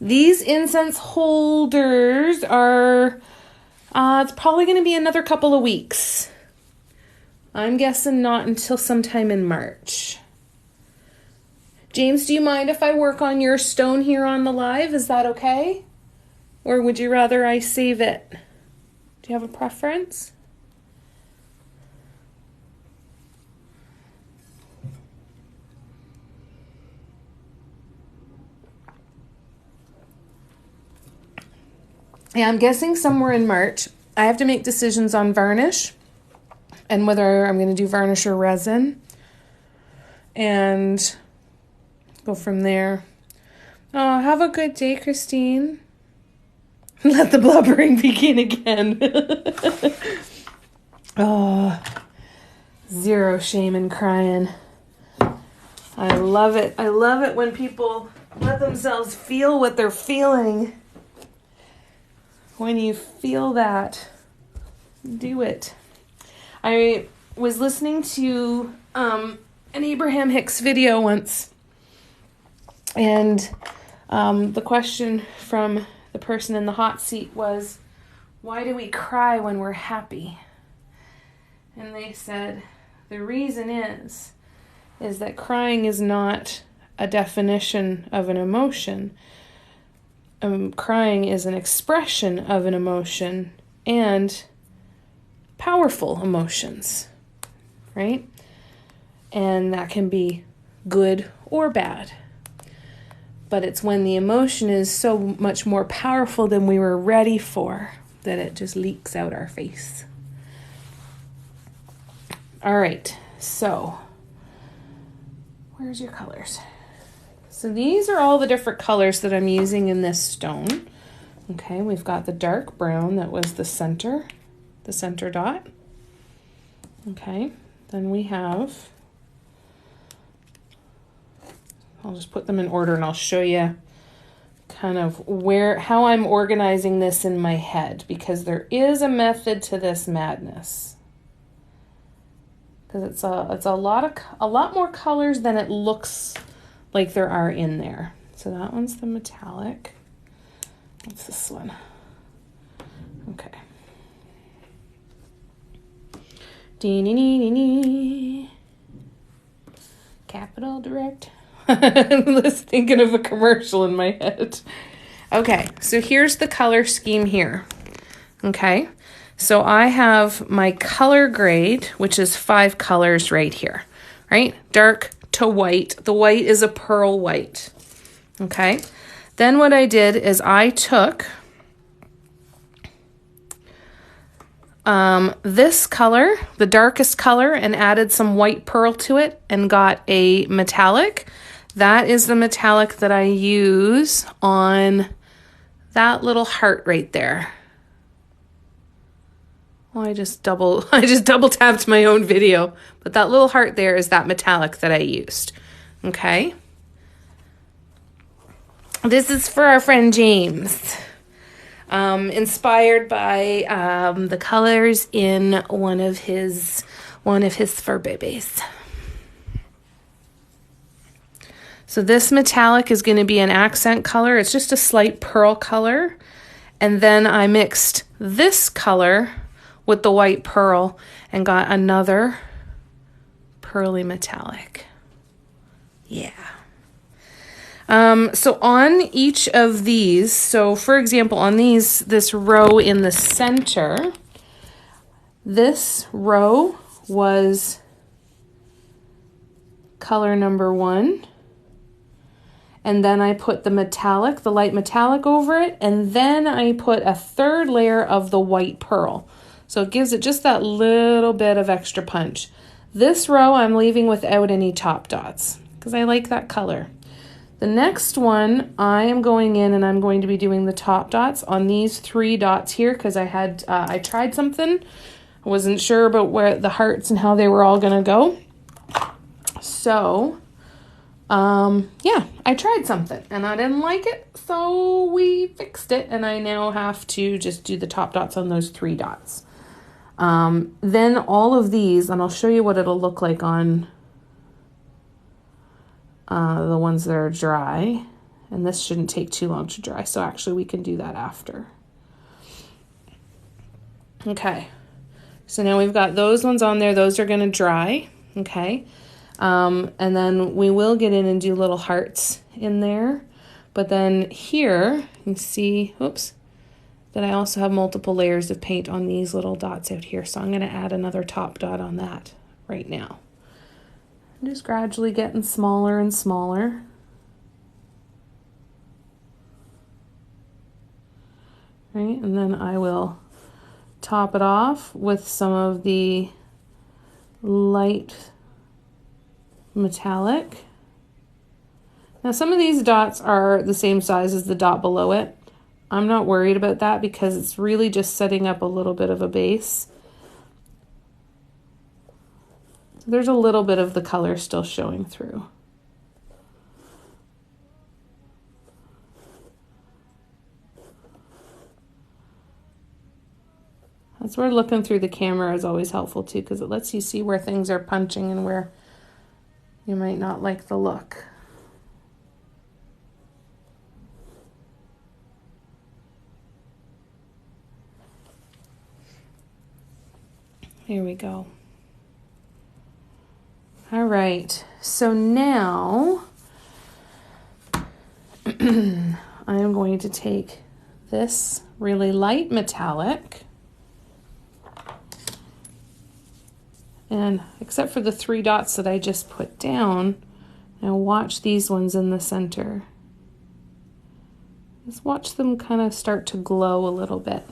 These incense holders are It's probably going to be another couple of weeks. I'm guessing not until sometime in March. James, do you mind if I work on your stone here on the live? Is that okay? Or would you rather I save it? Do you have a preference? Yeah, I'm guessing somewhere in March. I have to make decisions on varnish and whether I'm going to do varnish or resin. And go from there. Oh, have a good day, Christine. Let the blubbering begin again. Oh, zero shame in crying. I love it. I love it when people let themselves feel what they're feeling. When you feel that, do it. I was listening to an Abraham Hicks video once, and the question from the person in the hot seat was, why do we cry when we're happy? And they said, the reason is that crying is not a definition of an emotion. Crying is an expression of an emotion and powerful emotions, right? And that can be good or bad. But it's when the emotion is so much more powerful than we were ready for that it just leaks out our face. All right, so where's your colors? So these are all the different colors that I'm using in this stone. Okay, we've got the dark brown that was the center dot. Okay, then we have, I'll just put them in order and I'll show you kind of how I'm organizing this in my head, because there is a method to this madness. Because it's a lot more colors than it looks like there are in there. So that one's the metallic. What's this one? Okay. Capital Direct. I was thinking of a commercial in my head. Okay, so here's the color scheme here. Okay, so I have my color grade, which is 5 colors right here, right? Dark to white. The white is a pearl white. Okay, then what I did is I took this color, the darkest color, and added some white pearl to it and got a metallic. That is the metallic that I use on that little heart right there. Well, I just double tapped my own video, but that little heart there is that metallic that I used. Okay. This is for our friend James. Inspired by the colors in one of his fur babies. So this metallic is going to be an accent color. It's just a slight pearl color. And then I mixed this color with the white pearl and got another pearly metallic. Yeah. So on each of these, so for example, on this row in the center, this row was color number 1. And then I put the light metallic over it, and then I put a third layer of the white pearl. So it gives it just that little bit of extra punch. This row I'm leaving without any top dots because I like that color. The next one, I am going in and I'm going to be doing the top dots on these 3 dots here because I tried something. I wasn't sure about where the hearts and how they were all going to go. So, yeah, I tried something and I didn't like it. So we fixed it and I now have to just do the top dots on those 3 dots. Then all of these, and I'll show you what it'll look like on the ones that are dry, and this shouldn't take too long to dry, so actually we can do that after. Okay, so now we've got those ones on there. Those are going to dry, okay? And then we will get in and do little hearts in there. But then here, you can see, oops, that I also have multiple layers of paint on these little dots out here. So I'm going to add another top dot on that right now. I'm just gradually getting smaller and smaller. Right, and then I will top it off with some of the light metallic. Now some of these dots are the same size as the dot below it. I'm not worried about that because it's really just setting up a little bit of a base. There's a little bit of the color still showing through. That's where looking through the camera is always helpful too, because it lets you see where things are punching and where you might not like the look. Here we go. All right, so now I am going to take this really light metallic, and except for the 3 dots that I just put down, now watch these ones in the center. Just watch them kind of start to glow a little bit.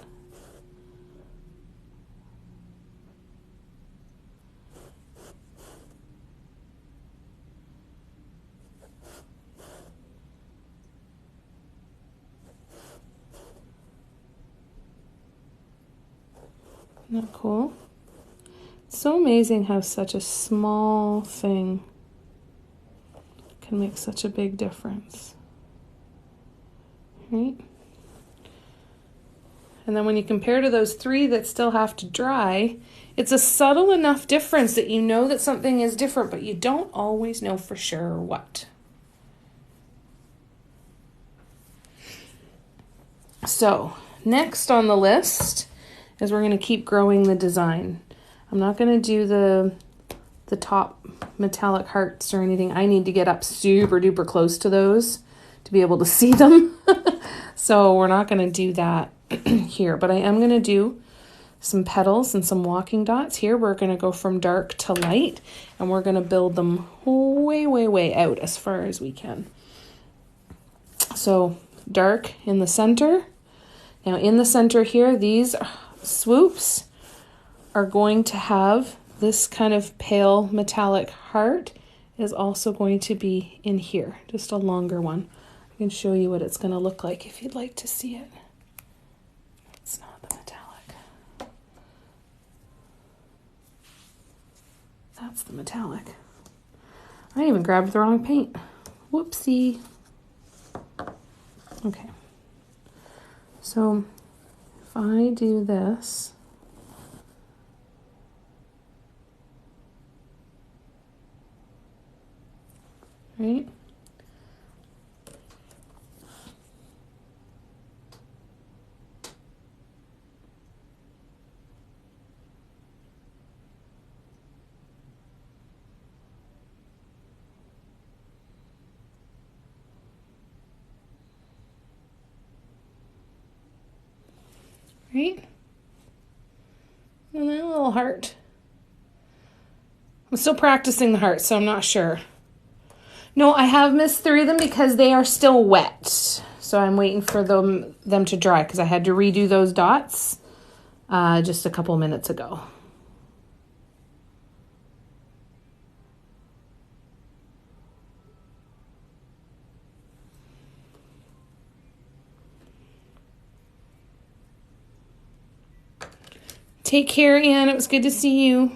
Isn't that cool? It's so amazing how such a small thing can make such a big difference. Right? And then when you compare to those 3 that still have to dry, it's a subtle enough difference that you know that something is different, but you don't always know for sure what. So, next on the list is we're going to keep growing the design. I'm not going to do the top metallic hearts or anything. I need to get up super duper close to those to be able to see them. So we're not going to do that here, but I am going to do some petals and some walking dots here. We're going to go from dark to light, and we're going to build them way, way, way out as far as we can. So dark in the center. Now in the center here, these swoops are going to have this kind of pale metallic heart is also going to be in here, just a longer one. I can show you what it's going to look like if you'd like to see it. It's not the metallic. That's the metallic. I even grabbed the wrong paint. Whoopsie. Okay. So if I do this, right? Right? And then a little heart. I'm still practicing the heart, so I'm not sure. No, I have missed 3 of them because they are still wet. So I'm waiting for them to dry because I had to redo those dots just a couple minutes ago. Take care, Anne. It was good to see you.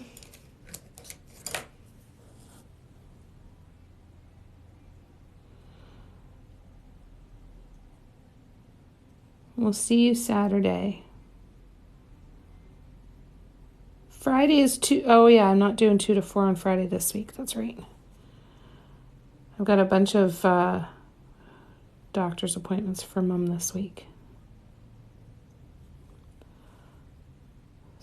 We'll see you Saturday. Friday is 2. Oh, yeah, I'm not doing 2 to 4 on Friday this week. That's right. I've got a bunch of doctor's appointments for Mum this week.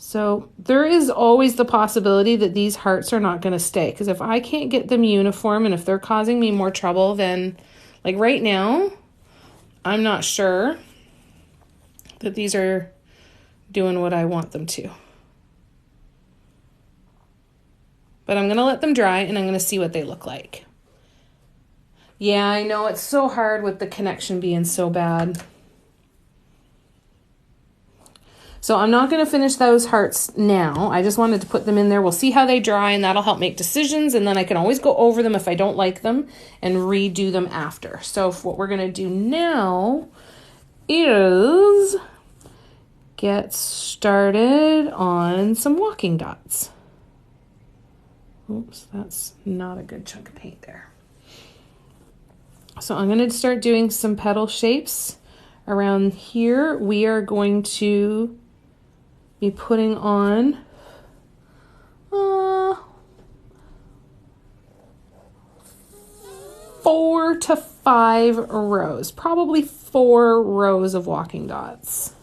So there is always the possibility that these hearts are not going to stay, because if I can't get them uniform and if they're causing me more trouble, then like right now, I'm not sure that these are doing what I want them to. But I'm going to let them dry and I'm going to see what they look like. Yeah, I know it's so hard with the connection being so bad. So I'm not going to finish those hearts now. I just wanted to put them in there. We'll see how they dry and that'll help make decisions. And then I can always go over them if I don't like them and redo them after. So what we're going to do now is get started on some walking dots. Oops, that's not a good chunk of paint there. So I'm going to start doing some petal shapes around here. We are going to be putting on 4 to 5 rows, probably 4 rows of walking dots.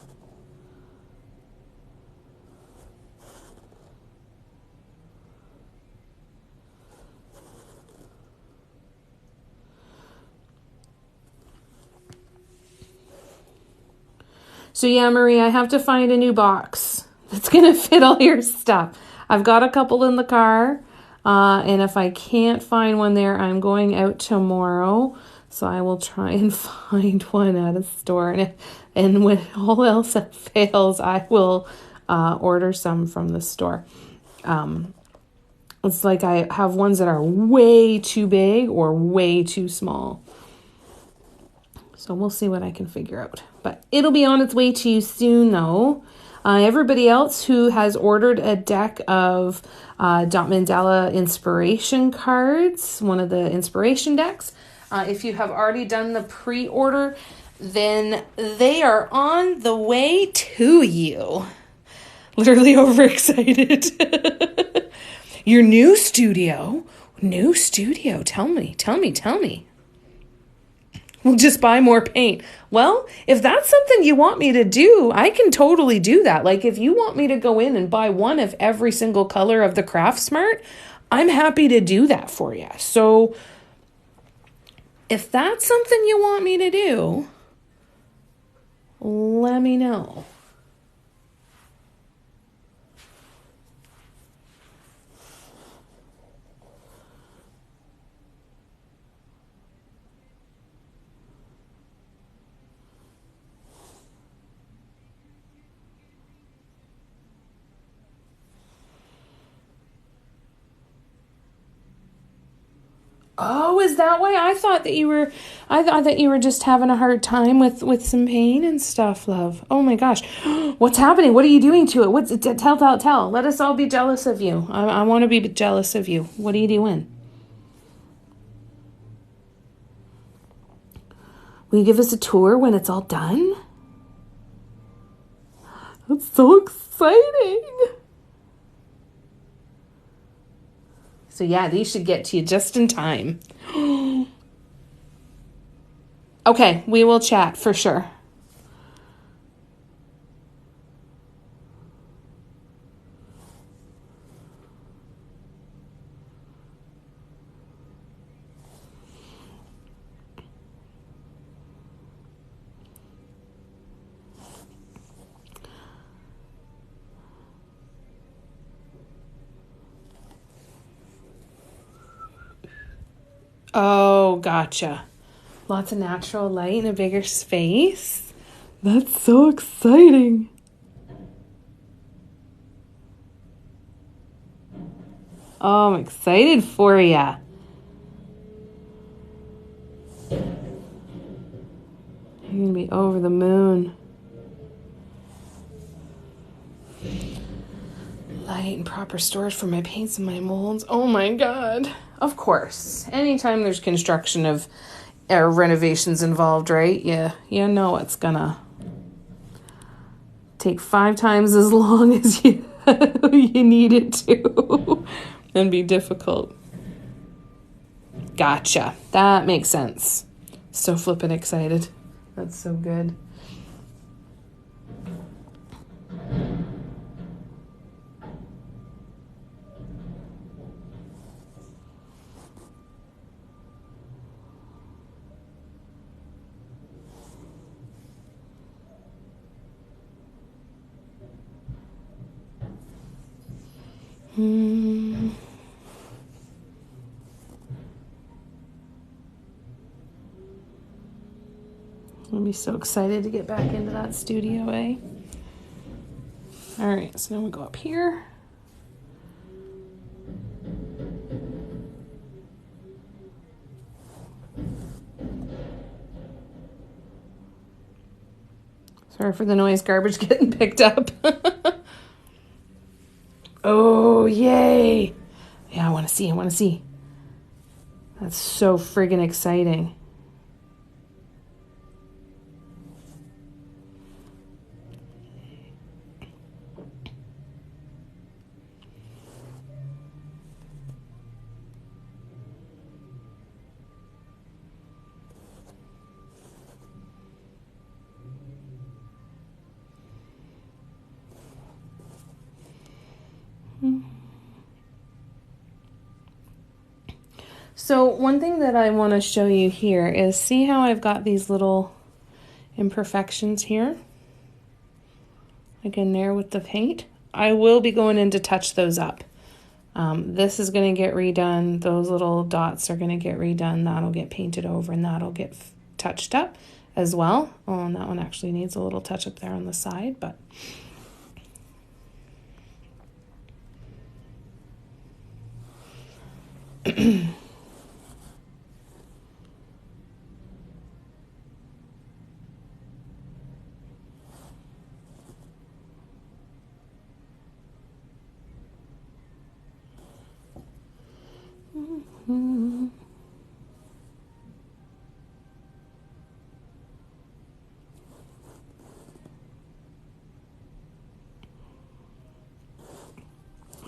So yeah, Marie, I have to find a new box that's going to fit all your stuff. I've got a couple in the car, and if I can't find one there, I'm going out tomorrow. So I will try and find one at a store. And when all else fails, I will order some from the store. It's like I have ones that are way too big or way too small. So we'll see what I can figure out. But it'll be on its way to you soon, though. Everybody else who has ordered a deck of Dot Mandala inspiration cards, one of the inspiration decks, if you have already done the pre-order, then they are on the way to you. Literally overexcited. Your new studio. Tell me. We'll just buy more paint. Well, if that's something you want me to do, I can totally do that. Like if you want me to go in and buy one of every single color of the Craft Smart, I'm happy to do that for you. So if that's something you want me to do, let me know. Oh, is that why? I thought that you were just having a hard time with some pain and stuff, love. Oh my gosh. What's happening? What are you doing to it? Tell. Let us all be jealous of you. I want to be jealous of you. What are you doing? Will you give us a tour when it's all done? That's so exciting. So yeah, these should get to you just in time. Okay, we will chat for sure. Oh, gotcha. Lots of natural light in a bigger space. That's so exciting. Oh, I'm excited for ya. You're going to be over the moon. Light and proper storage for my paints and my molds. Oh my God. Of course. Anytime there's construction of renovations involved, right? Yeah, you know it's gonna take 5 times as long as you need it to and be difficult. Gotcha. That makes sense. So flippin' excited. That's so good. I'm gonna be so excited to get back into that studio, eh? All right, so now we go up here. Sorry for the noise, garbage getting picked up. Oh, yay. Yeah, I want to see. That's so friggin' exciting. So one thing that I want to show you here is, see how I've got these little imperfections here? Again, there with the paint. I will be going in to touch those up. This is going to get redone. Those little dots are going to get redone. That'll get painted over and that'll get touched up as well. Oh, and that one actually needs a little touch up there on the side, but...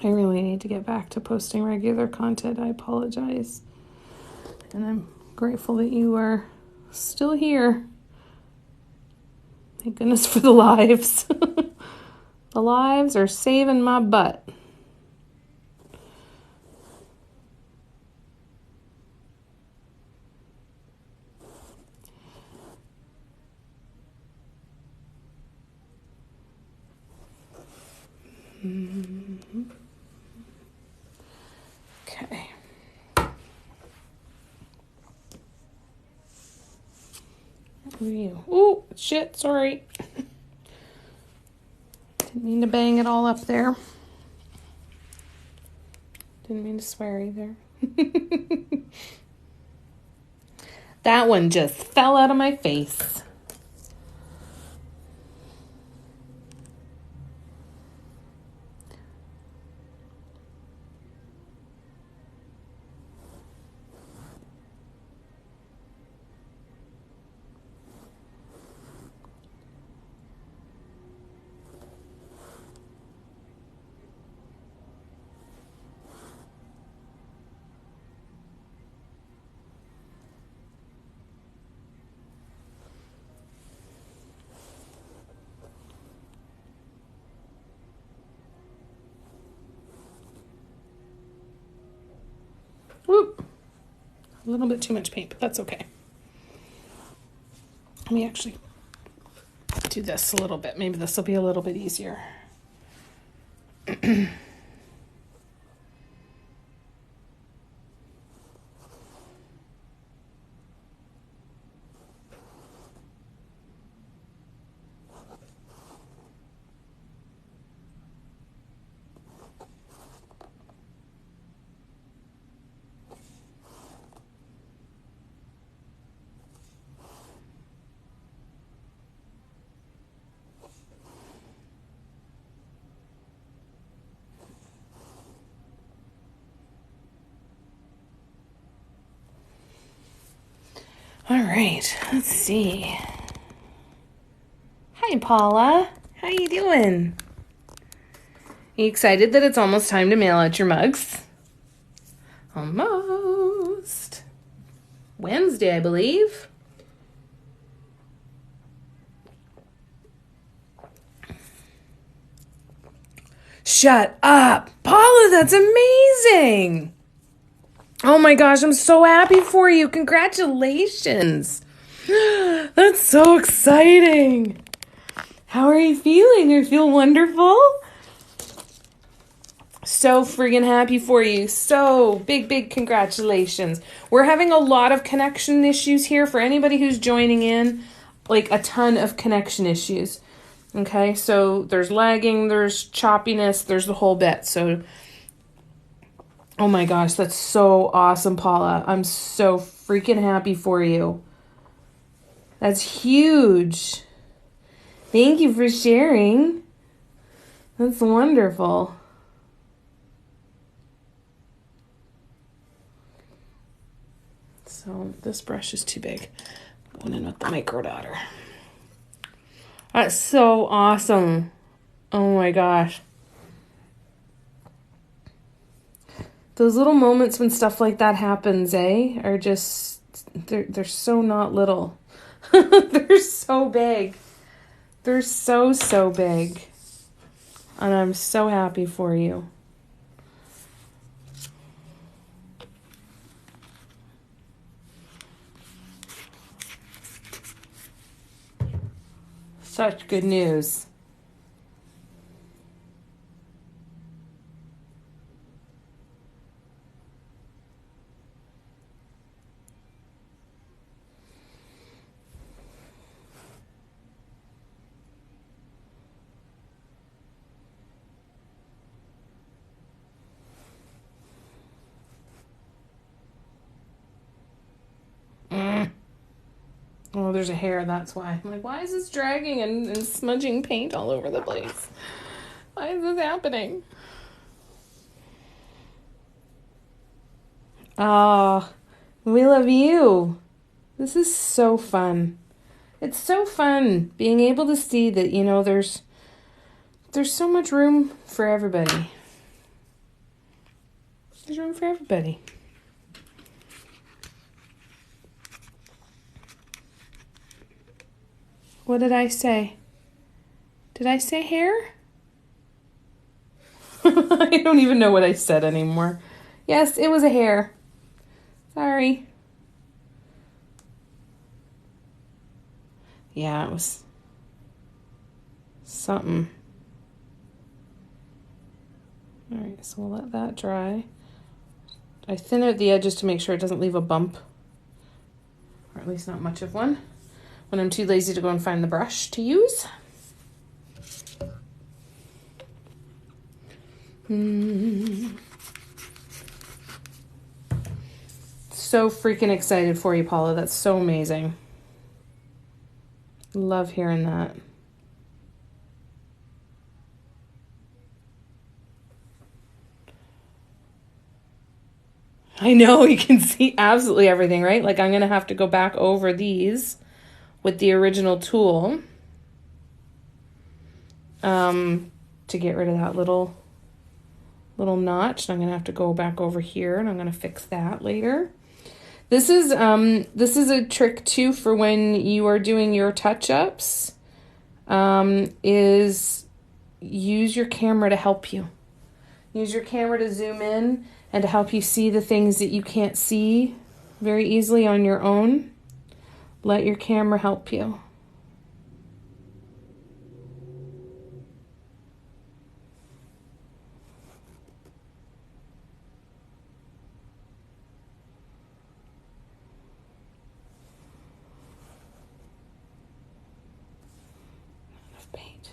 I really need to get back to posting regular content. I apologize. And I'm grateful that you are still here. Thank goodness for the lives. The lives are saving my butt. Okay. Who are you? Oh, shit, sorry. Didn't mean to bang it all up there. Didn't mean to swear either. That one just fell out of my face. Whoop. A little bit too much paint, but that's okay. Let me actually do this a little bit. Maybe this will be a little bit easier. All right, let's see. Hi, Paula. How you doing? Are you excited that it's almost time to mail out your mugs? Almost. Wednesday, I believe. Shut up. Paula, that's amazing. Oh my gosh, I'm so happy for you. Congratulations. That's so exciting. How are you feeling? You feel wonderful? So friggin' happy for you. So big congratulations. We're having a lot of connection issues here for anybody who's joining in, like a ton of connection issues. Okay, so there's lagging, there's choppiness, there's the whole bit. So, oh my gosh, that's so awesome, Paula. I'm so freaking happy for you. That's huge. Thank you for sharing. That's wonderful. So this brush is too big. Going in with the micro daughter. That's so awesome. Oh my gosh. Those little moments when stuff like that happens, are just, they're so not little. They're so big. They're so big. And I'm so happy for you. Such good news. Oh, there's a hair, that's why. I'm like, why is this dragging and smudging paint all over the place? Why is this happening? Oh, we love you. This is so fun. It's so fun being able to see that, there's so much room for everybody. There's room for everybody. What did I say? Did I say hair? I don't even know what I said anymore. Yes, it was a hair. Sorry. Yeah, it was something. All right, so we'll let that dry. I thin out the edges to make sure it doesn't leave a bump, or at least not much of one, when I'm too lazy to go and find the brush to use. So freaking excited for you, Paula. That's so amazing. Love hearing that. I know, you can see absolutely everything, right? Like, I'm going to have to go back over these with the original tool to get rid of that little notch. And I'm going to have to go back over here, and I'm going to fix that later. This is a trick too for when you are doing your touch-ups, is use your camera to help you. Use your camera to zoom in and to help you see the things that you can't see very easily on your own. Let your camera help you. Enough paint.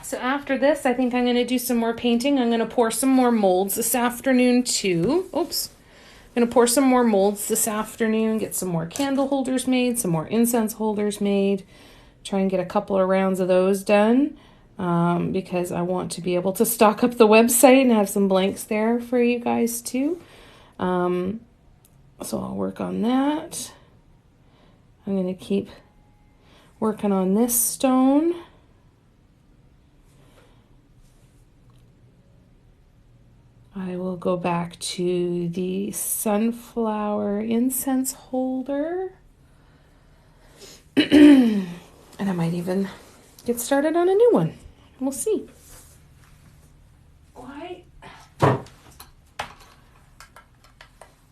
So after this, I think I'm going to do some more painting. I'm going to pour some more molds this afternoon too. Oops. I'm going to pour some more molds this afternoon, get some more candle holders made, some more incense holders made. Try and get a couple of rounds of those done because I want to be able to stock up the website and have some blanks there for you guys too. So I'll work on that. I'm going to keep working on this stone. I will go back to the sunflower incense holder. And I might even get started on a new one. We'll see. Why?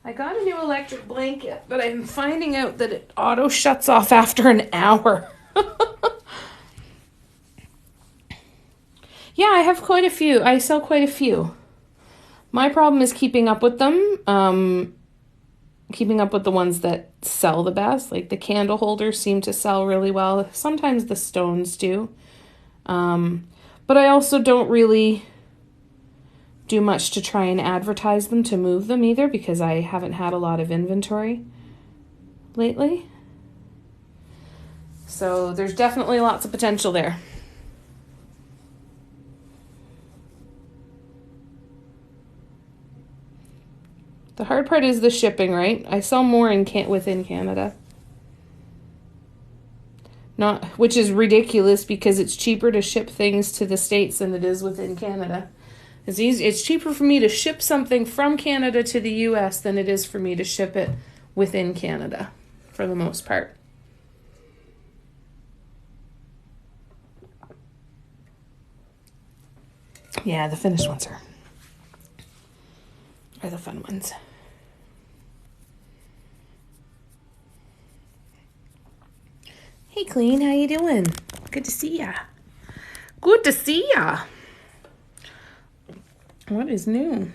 I got a new electric blanket, but I'm finding out that it auto shuts off after an hour. Yeah, I have quite a few. I sell quite a few. My problem is keeping up with them. Keeping up with the ones that sell the best. Like the candle holders seem to sell really well. Sometimes the stones do. But I also don't really do much to try and advertise them to move them either, because I haven't had a lot of inventory lately. So there's definitely lots of potential there. The hard part is the shipping, right? I sell more within Canada. Which is ridiculous because it's cheaper to ship things to the States than it is within Canada. It's cheaper for me to ship something from Canada to the US than it is for me to ship it within Canada, for the most part. Yeah, the finished ones are the fun ones. Hey, Clean, how you doing? Good to see ya. Good to see ya. What is new?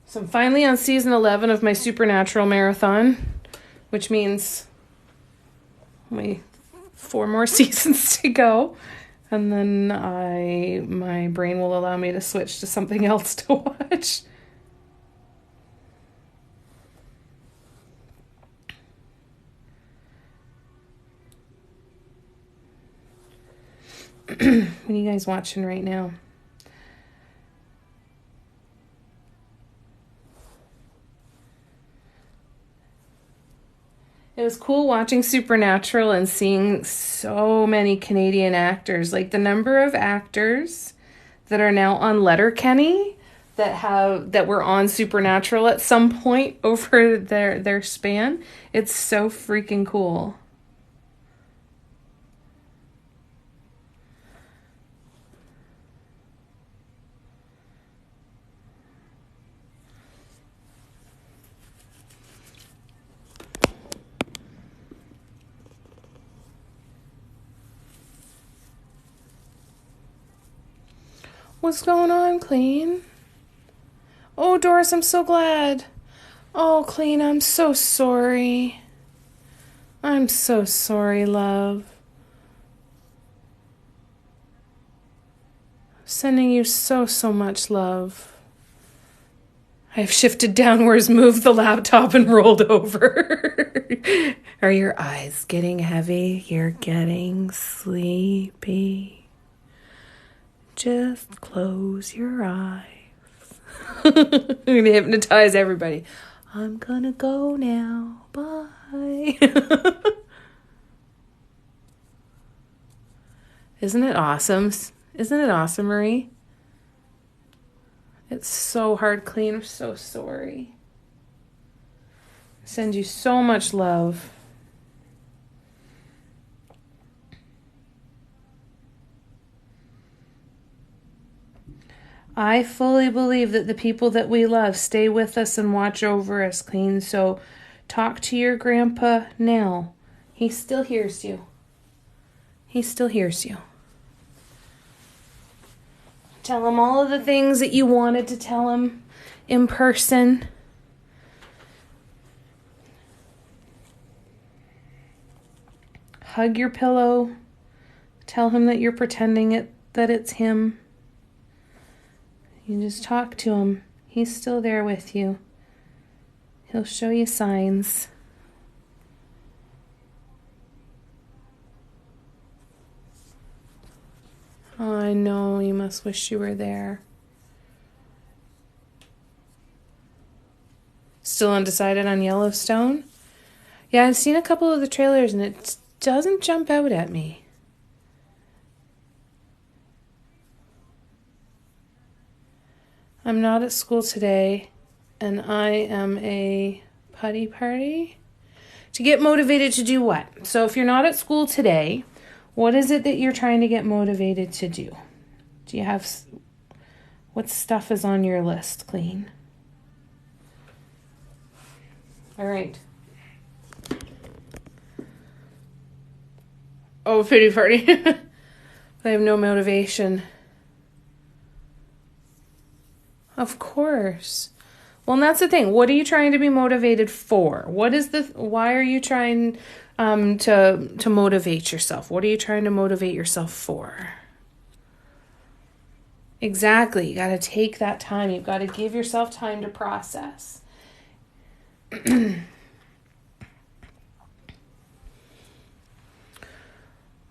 So I'm finally on season 11 of my Supernatural marathon, which means only 4 more seasons to go. And then my brain will allow me to switch to something else to watch. What are you guys watching right now? It was cool watching Supernatural and seeing so many Canadian actors. Like the number of actors that are now on Letterkenny that were on Supernatural at some point over their span. It's so freaking cool. What's going on, Clean? Oh, Doris, I'm so glad. Oh, Clean, I'm so sorry. I'm so sorry, love. Sending you so much love. I've shifted downwards, moved the laptop, and rolled over. Are your eyes getting heavy? You're getting sleepy. Just close your eyes. I'm going to hypnotize everybody. I'm going to go now. Bye. Isn't it awesome? Isn't it awesome, Marie? It's so hard, Clean. I'm so sorry. I send you so much love. I fully believe that the people that we love stay with us and watch over us, Clean. So talk to your grandpa now. He still hears you. He still hears you. Tell him all of the things that you wanted to tell him in person. Hug your pillow. Tell him that you're pretending that it's him. You just talk to him. He's still there with you. He'll show you signs. Oh, I know, you must wish you were there. Still undecided on Yellowstone? Yeah, I've seen a couple of the trailers and it doesn't jump out at me. I'm not at school today, and I am a putty party. To get motivated to do what? So if you're not at school today, what is it that you're trying to get motivated to do? Do you have, what stuff is on your list, Clean? All right. Oh, pity party. I have no motivation. Of course. Well, and that's the thing. What are you trying to be motivated for? Why are you trying to motivate yourself? What are you trying to motivate yourself for? Exactly. You got to take that time. You've got to give yourself time to process.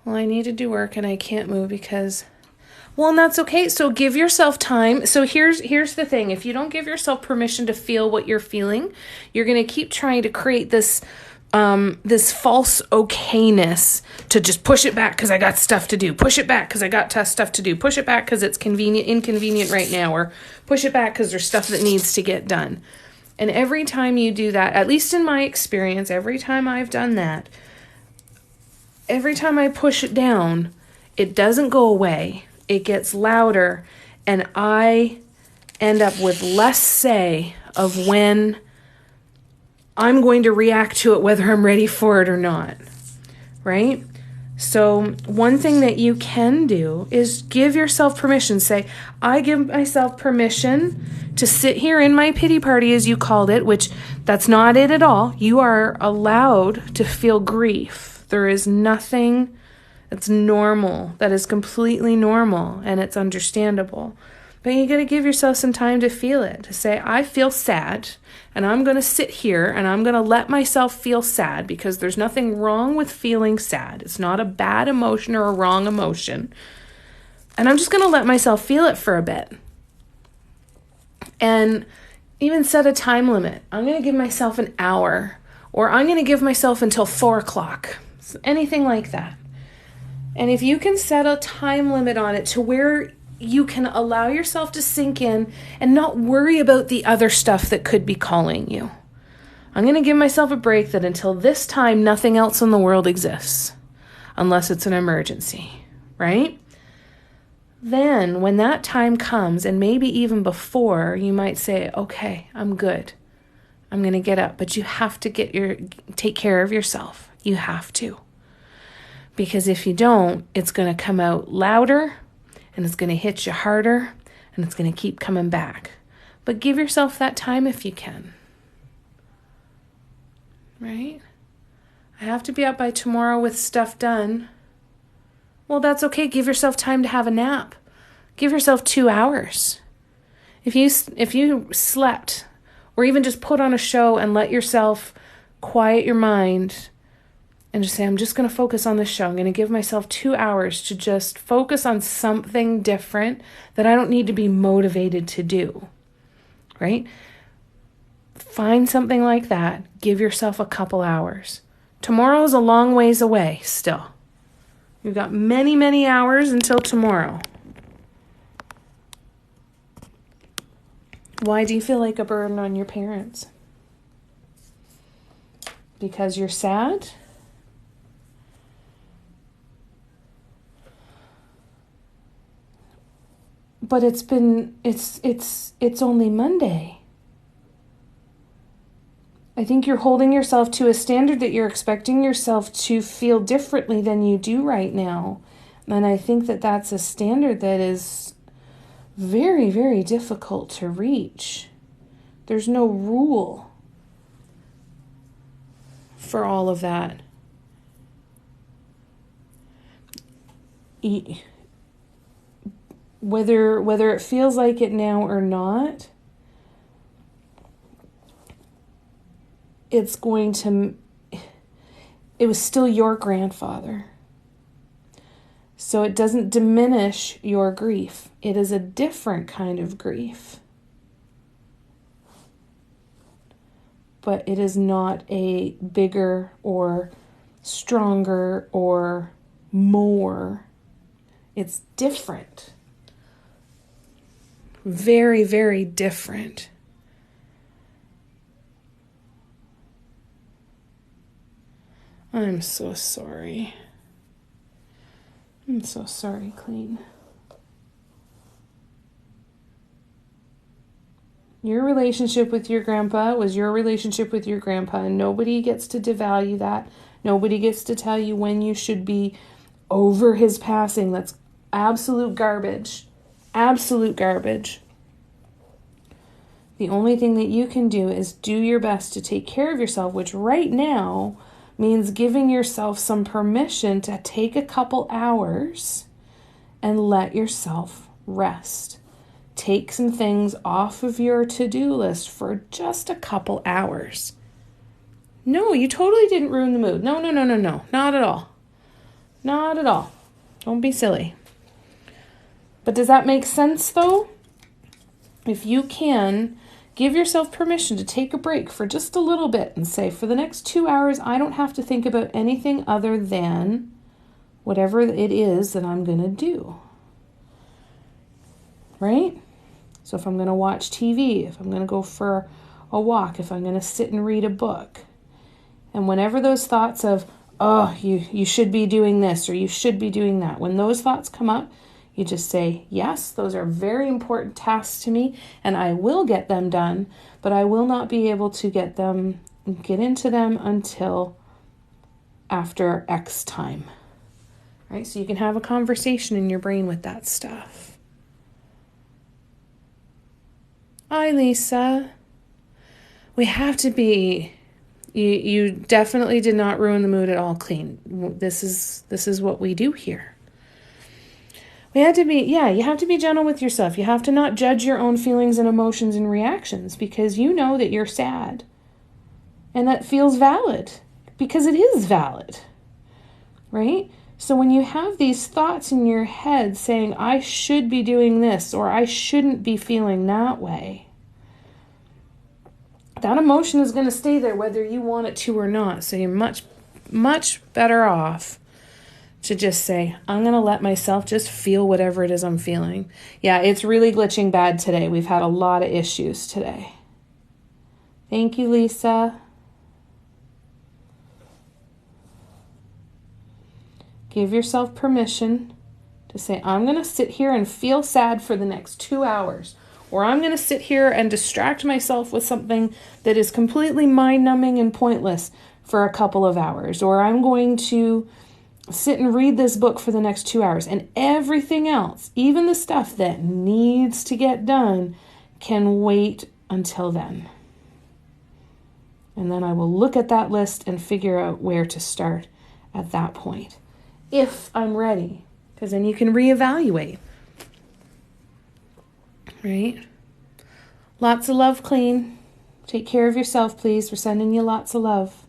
Well, I need to do work and I can't move because... Well, and that's okay. So give yourself time. So here's the thing. If you don't give yourself permission to feel what you're feeling, you're going to keep trying to create this false okayness to just push it back because I got stuff to do. Push it back because I got stuff to do. Push it back because it's inconvenient right now, or push it back because there's stuff that needs to get done. And every time you do that, at least in my experience, every time I've done that, every time I push it down, it doesn't go away. It gets louder, and I end up with less say of when I'm going to react to it, whether I'm ready for it or not, right? So one thing that you can do is give yourself permission. Say, I give myself permission to sit here in my pity party, as you called it, which that's not it at all. You are allowed to feel grief. There is nothing... It's normal. That is completely normal, and it's understandable. But you got to give yourself some time to feel it, to say, I feel sad, and I'm going to sit here, and I'm going to let myself feel sad, because there's nothing wrong with feeling sad. It's not a bad emotion or a wrong emotion. And I'm just going to let myself feel it for a bit. And even set a time limit. I'm going to give myself an hour, or I'm going to give myself until 4 o'clock. Anything like that. And if you can set a time limit on it to where you can allow yourself to sink in and not worry about the other stuff that could be calling you. I'm going to give myself a break that until this time, nothing else in the world exists, unless it's an emergency, right? Then when that time comes, and maybe even before, you might say, okay, I'm good. I'm going to get up. But you have to take care of yourself. You have to. Because if you don't, it's going to come out louder, and it's going to hit you harder, and it's going to keep coming back. But give yourself that time if you can. Right? I have to be up by tomorrow with stuff done. Well, that's okay. Give yourself time to have a nap. Give yourself 2 hours. If you slept, or even just put on a show and let yourself quiet your mind and just say, I'm just going to focus on this show. I'm going to give myself 2 hours to just focus on something different that I don't need to be motivated to do, right? Find something like that. Give yourself a couple hours. Tomorrow's a long ways away still. You've got many, many hours until tomorrow. Why do you feel like a burden on your parents? Because you're sad? But it's only Monday. I think you're holding yourself to a standard that you're expecting yourself to feel differently than you do right now. And I think that that's a standard that is very, very difficult to reach. There's no rule for all of that. whether it feels like it now or not, it was still your grandfather. So it doesn't diminish your grief. It is a different kind of grief. But it is not a bigger or stronger or more. It's different. Very, very different. I'm so sorry. I'm so sorry, Clean. Your relationship with your grandpa was your relationship with your grandpa, and nobody gets to devalue that. Nobody gets to tell you when you should be over his passing. That's absolute garbage. Absolute garbage. The only thing that you can do is do your best to take care of yourself, which right now means giving yourself some permission to take a couple hours and let yourself rest. Take some things off of your to-do list for just a couple hours. No, you totally didn't ruin the mood. No. Not at all. Not at all. Don't be silly. But does that make sense, though? If you can, give yourself permission to take a break for just a little bit and say, for the next 2 hours, I don't have to think about anything other than whatever it is that I'm going to do. Right? So if I'm going to watch TV, if I'm going to go for a walk, if I'm going to sit and read a book, and whenever those thoughts of, oh, you should be doing this or you should be doing that, when those thoughts come up, you just say, yes, those are very important tasks to me, and I will get them done, but I will not be able to get into them until after X time. Right? So you can have a conversation in your brain with that stuff. Hi, Lisa. We have to be... You definitely did not ruin the mood at all, Clean. This is what we do here. We had to be, you have to be gentle with yourself. You have to not judge your own feelings and emotions and reactions because you know that you're sad. And that feels valid because it is valid. Right? So when you have these thoughts in your head saying, I should be doing this or I shouldn't be feeling that way, that emotion is going to stay there whether you want it to or not. So you're much, much better off to just say, I'm going to let myself just feel whatever it is I'm feeling. Yeah, it's really glitching bad today. We've had a lot of issues today. Thank you, Lisa. Give yourself permission to say, I'm going to sit here and feel sad for the next 2 hours. Or I'm going to sit here and distract myself with something that is completely mind-numbing and pointless for a couple of hours. Or I'm going to sit and read this book for the next 2 hours. And everything else, even the stuff that needs to get done, can wait until then. And then I will look at that list and figure out where to start at that point. If I'm ready. Because then you can reevaluate. Right? Lots of love, Clean. Take care of yourself, please. We're sending you lots of love.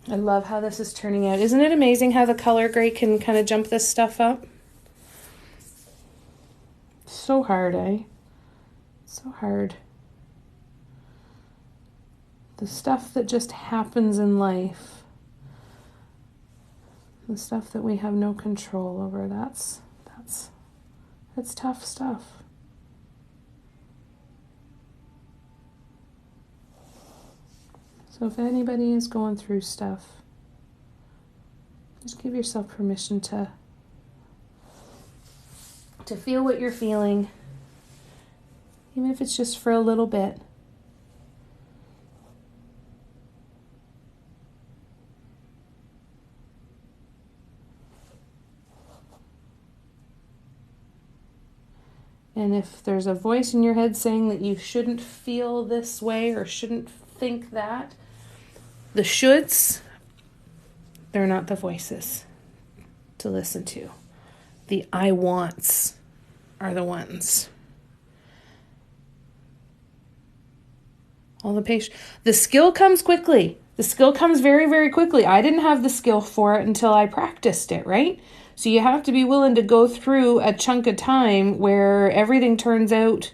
I love how this is turning out. Isn't it amazing how the color gray can kind of jump this stuff up? So hard, eh? So hard. The stuff that just happens in life, the stuff that we have no control over, that's tough stuff. So if anybody is going through stuff, just give yourself permission to feel what you're feeling, even if it's just for a little bit. And if there's a voice in your head saying that you shouldn't feel this way or shouldn't think that, the shoulds, they're not the voices to listen to. The I wants are the ones. All the patience. The skill comes quickly. The skill comes very, very quickly. I didn't have the skill for it until I practiced it, right? So you have to be willing to go through a chunk of time where everything turns out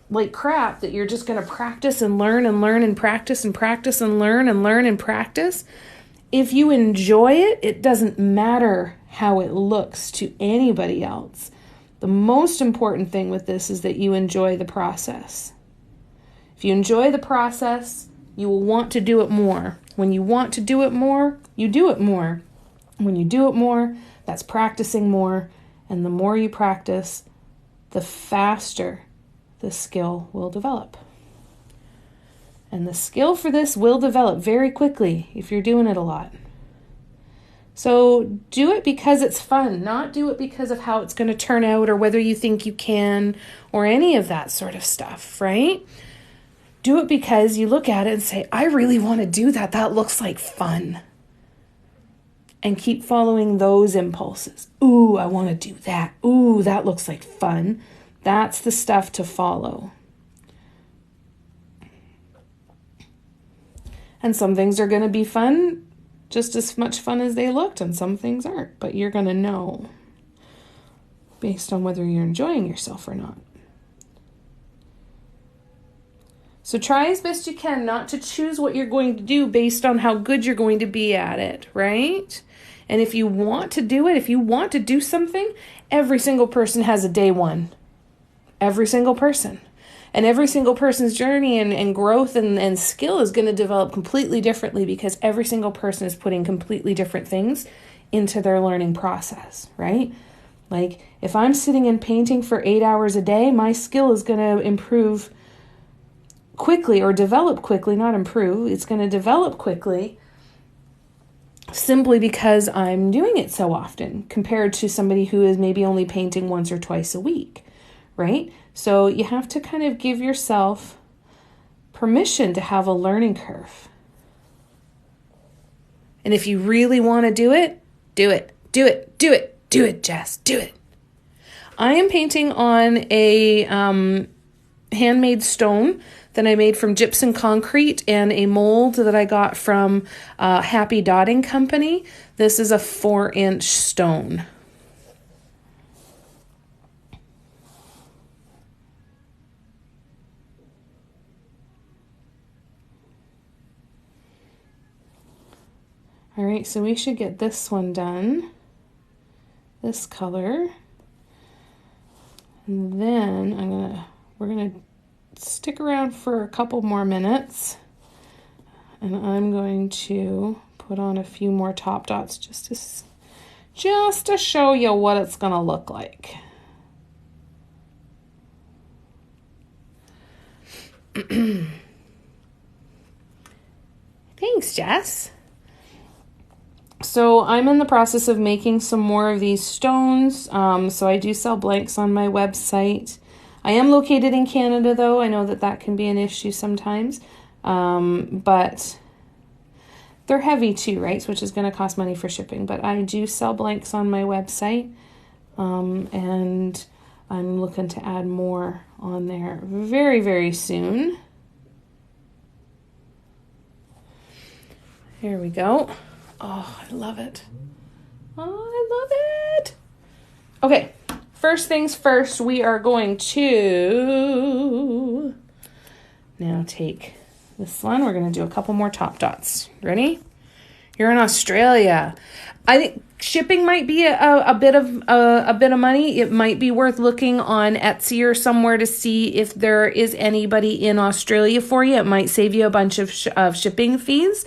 like crap, that you're just going to practice and learn and learn and practice and practice and learn and practice. If you enjoy it, it doesn't matter how it looks to anybody else. The most important thing with this is that you enjoy the process. If you enjoy the process, you will want to do it more. When you want to do it more, you do it more. When you do it more, that's practicing more. And the more you practice, the faster the skill will develop. And the skill for this will develop very quickly if you're doing it a lot. So do it because it's fun, not do it because of how it's going to turn out or whether you think you can or any of that sort of stuff, right? Do it because you look at it and say, I really want to do that. That looks like fun. And keep following those impulses. Ooh, I want to do that. Ooh, that looks like fun. That's the stuff to follow. And some things are going to be fun, just as much fun as they looked, and some things aren't. But you're going to know based on whether you're enjoying yourself or not. So try as best you can not to choose what you're going to do based on how good you're going to be at it, right? And if you want to do it, if you want to do something, every single person has a day one. Every single person. And every single person's journey and growth and skill is going to develop completely differently because every single person is putting completely different things into their learning process, right? Like if I'm sitting and painting for 8 hours a day, my skill is going to improve quickly or develop quickly, not improve. It's going to develop quickly simply because I'm doing it so often compared to somebody who is maybe only painting once or twice a week, right? So you have to kind of give yourself permission to have a learning curve. And if you really want to do it, do it, do it, do it, do it, Jess, do it. I am painting on a handmade stone that I made from gypsum concrete and a mold that I got from Happy Dotting Company. This is a 4-inch stone. All right, so we should get this one done, this color. And then we're gonna stick around for a couple more minutes, and I'm going to put on a few more top dots just to show you what it's gonna look like. Thanks, Jess. So I'm in the process of making some more of these stones. So I do sell blanks on my website. I am located in Canada, though. I know that can be an issue sometimes. But they're heavy too, right? So which is going to cost money for shipping. But I do sell blanks on my website. And I'm looking to add more on there very, very soon. Here we go. Oh, I love it. Oh, I love it. Okay, first things first, we are going to now take this one. We're going to do a couple more top dots. Ready? You're in Australia. I think shipping might be a bit of money. It might be worth looking on Etsy or somewhere to see if there is anybody in Australia for you. It might save you a bunch of shipping fees.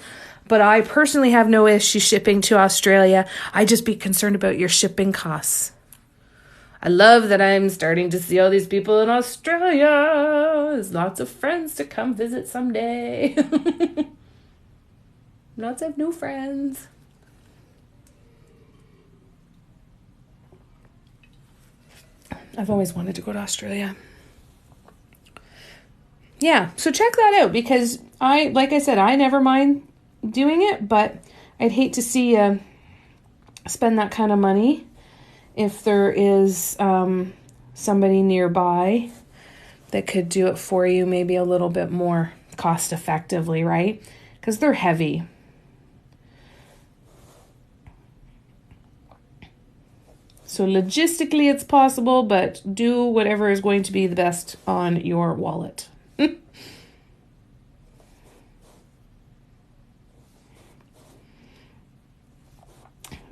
But I personally have no issue shipping to Australia. I just be concerned about your shipping costs. I love that I'm starting to see all these people in Australia. There's lots of friends to come visit someday. Lots of new friends. I've always wanted to go to Australia. Yeah, so check that out because like I said, I never mind doing it, but I'd hate to see you spend that kind of money if there is somebody nearby that could do it for you maybe a little bit more cost effectively, right? Because they're heavy. So logistically it's possible, but do whatever is going to be the best on your wallet.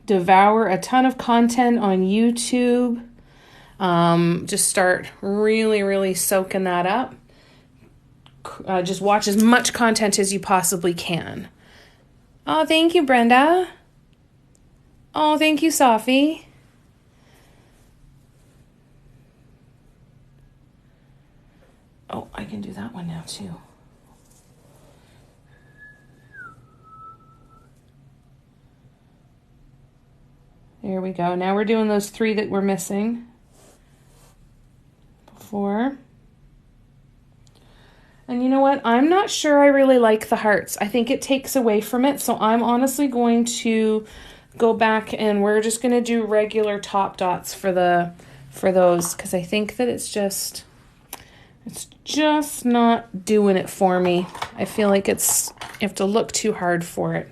Devour a ton of content on YouTube. Just start really soaking that up. Just watch as much content as you possibly can. Oh, thank you, Brenda. Oh, thank you, Sophie. Oh, I can do that one now too. There we go. Now we're doing those 3 that we're missing before. And you know what? I'm not sure I really like the hearts. I think it takes away from it. So I'm honestly going to go back and we're just going to do regular top dots for those because I think that it's just not doing it for me. I feel like you have to look too hard for it.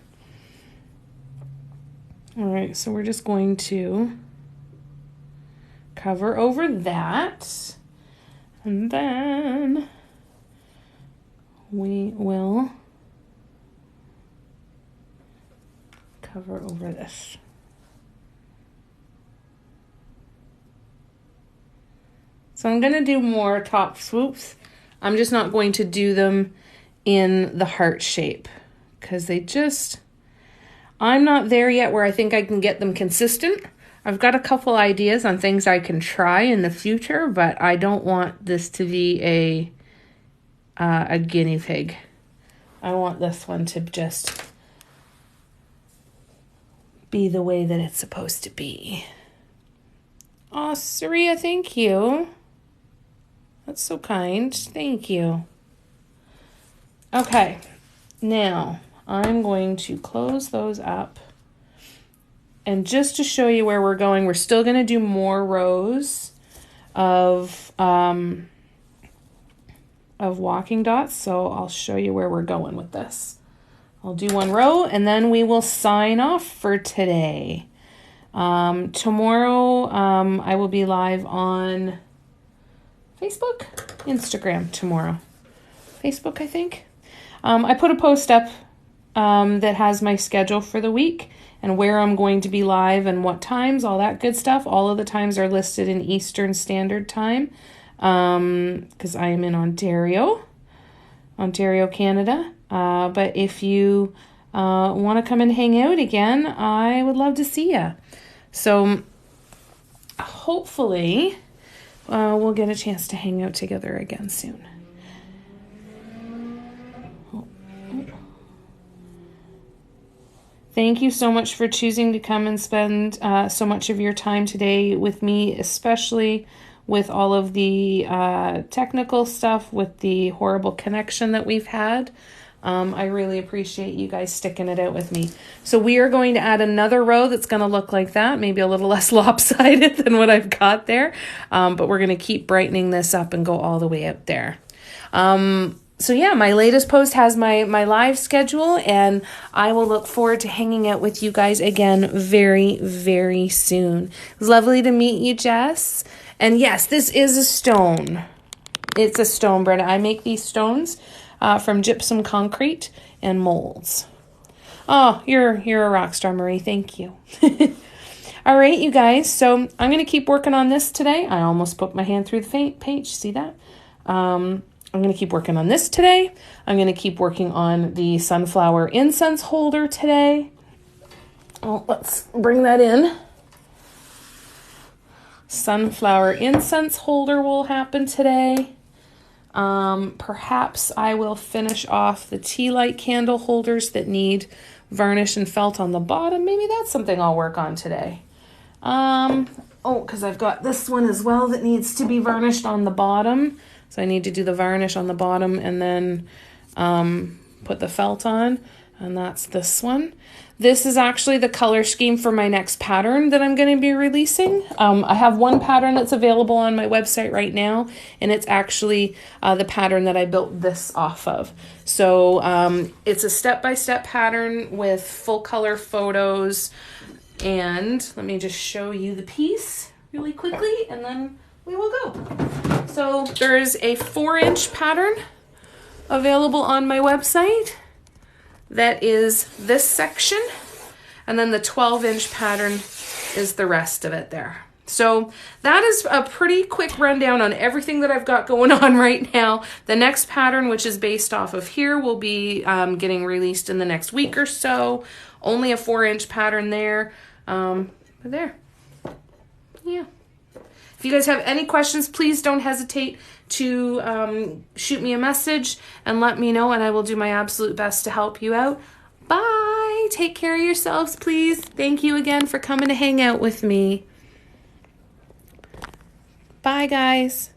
All right, so we're just going to cover over that, and then we will cover over this. So I'm going to do more top swoops. I'm just not going to do them in the heart shape because I'm not there yet where I think I can get them consistent. I've got a couple ideas on things I can try in the future, but I don't want this to be a guinea pig. I want this one to just be the way that it's supposed to be. Oh, Saria, thank you. That's so kind. Thank you. Okay, now I'm going to close those up. And just to show you where we're going, we're still going to do more rows of walking dots. So I'll show you where we're going with this. I'll do one row and then we will sign off for today. Tomorrow, I will be live on Facebook, Instagram tomorrow. Facebook, I think. I put a post up that has my schedule for the week and where I'm going to be live and what times, all that good stuff. All of the times are listed in Eastern Standard Time because I am in Ontario, Canada. But if you want to come and hang out again, I would love to see you. So hopefully we'll get a chance to hang out together again soon. Thank you so much for choosing to come and spend so much of your time today with me, especially with all of the technical stuff, with the horrible connection that we've had. I really appreciate you guys sticking it out with me. So we are going to add another row that's going to look like that, maybe a little less lopsided than what I've got there. But we're going to keep brightening this up and go all the way out there. So yeah, my latest post has my live schedule, and I will look forward to hanging out with you guys again very, very soon. It was lovely to meet you, Jess. And yes, this is a stone. It's a stone, Brenda. I make these stones from gypsum concrete and molds. Oh, you're a rock star, Marie. Thank you. All right, you guys. So I'm going to keep working on this today. I almost put my hand through the paint. See that? I'm going to keep working on this today. I'm going to keep working on the sunflower incense holder today. Oh, let's bring that in. Sunflower incense holder will happen today. Perhaps I will finish off the tea light candle holders that need varnish and felt on the bottom. Maybe that's something I'll work on today. Oh, because I've got this one as well that needs to be varnished on the bottom. So I need to do the varnish on the bottom and then put the felt on. And that's this one. This is actually the color scheme for my next pattern that I'm going to be releasing. I have one pattern that's available on my website right now, and it's actually the pattern that I built this off of. So it's a step-by-step pattern with full color photos. And let me just show you the piece really quickly, and then we will go. So there's a 4-inch pattern available on my website. That is this section, and then the 12-inch pattern is the rest of it there. So that is a pretty quick rundown on everything that I've got going on right now. The next pattern, which is based off of here, will be getting released in the next week or so. Only a 4-inch pattern there. But there. Yeah. If you guys have any questions, please don't hesitate to shoot me a message and let me know, and I will do my absolute best to help you out. Bye. Take care of yourselves, please. Thank you again for coming to hang out with me. Bye, guys.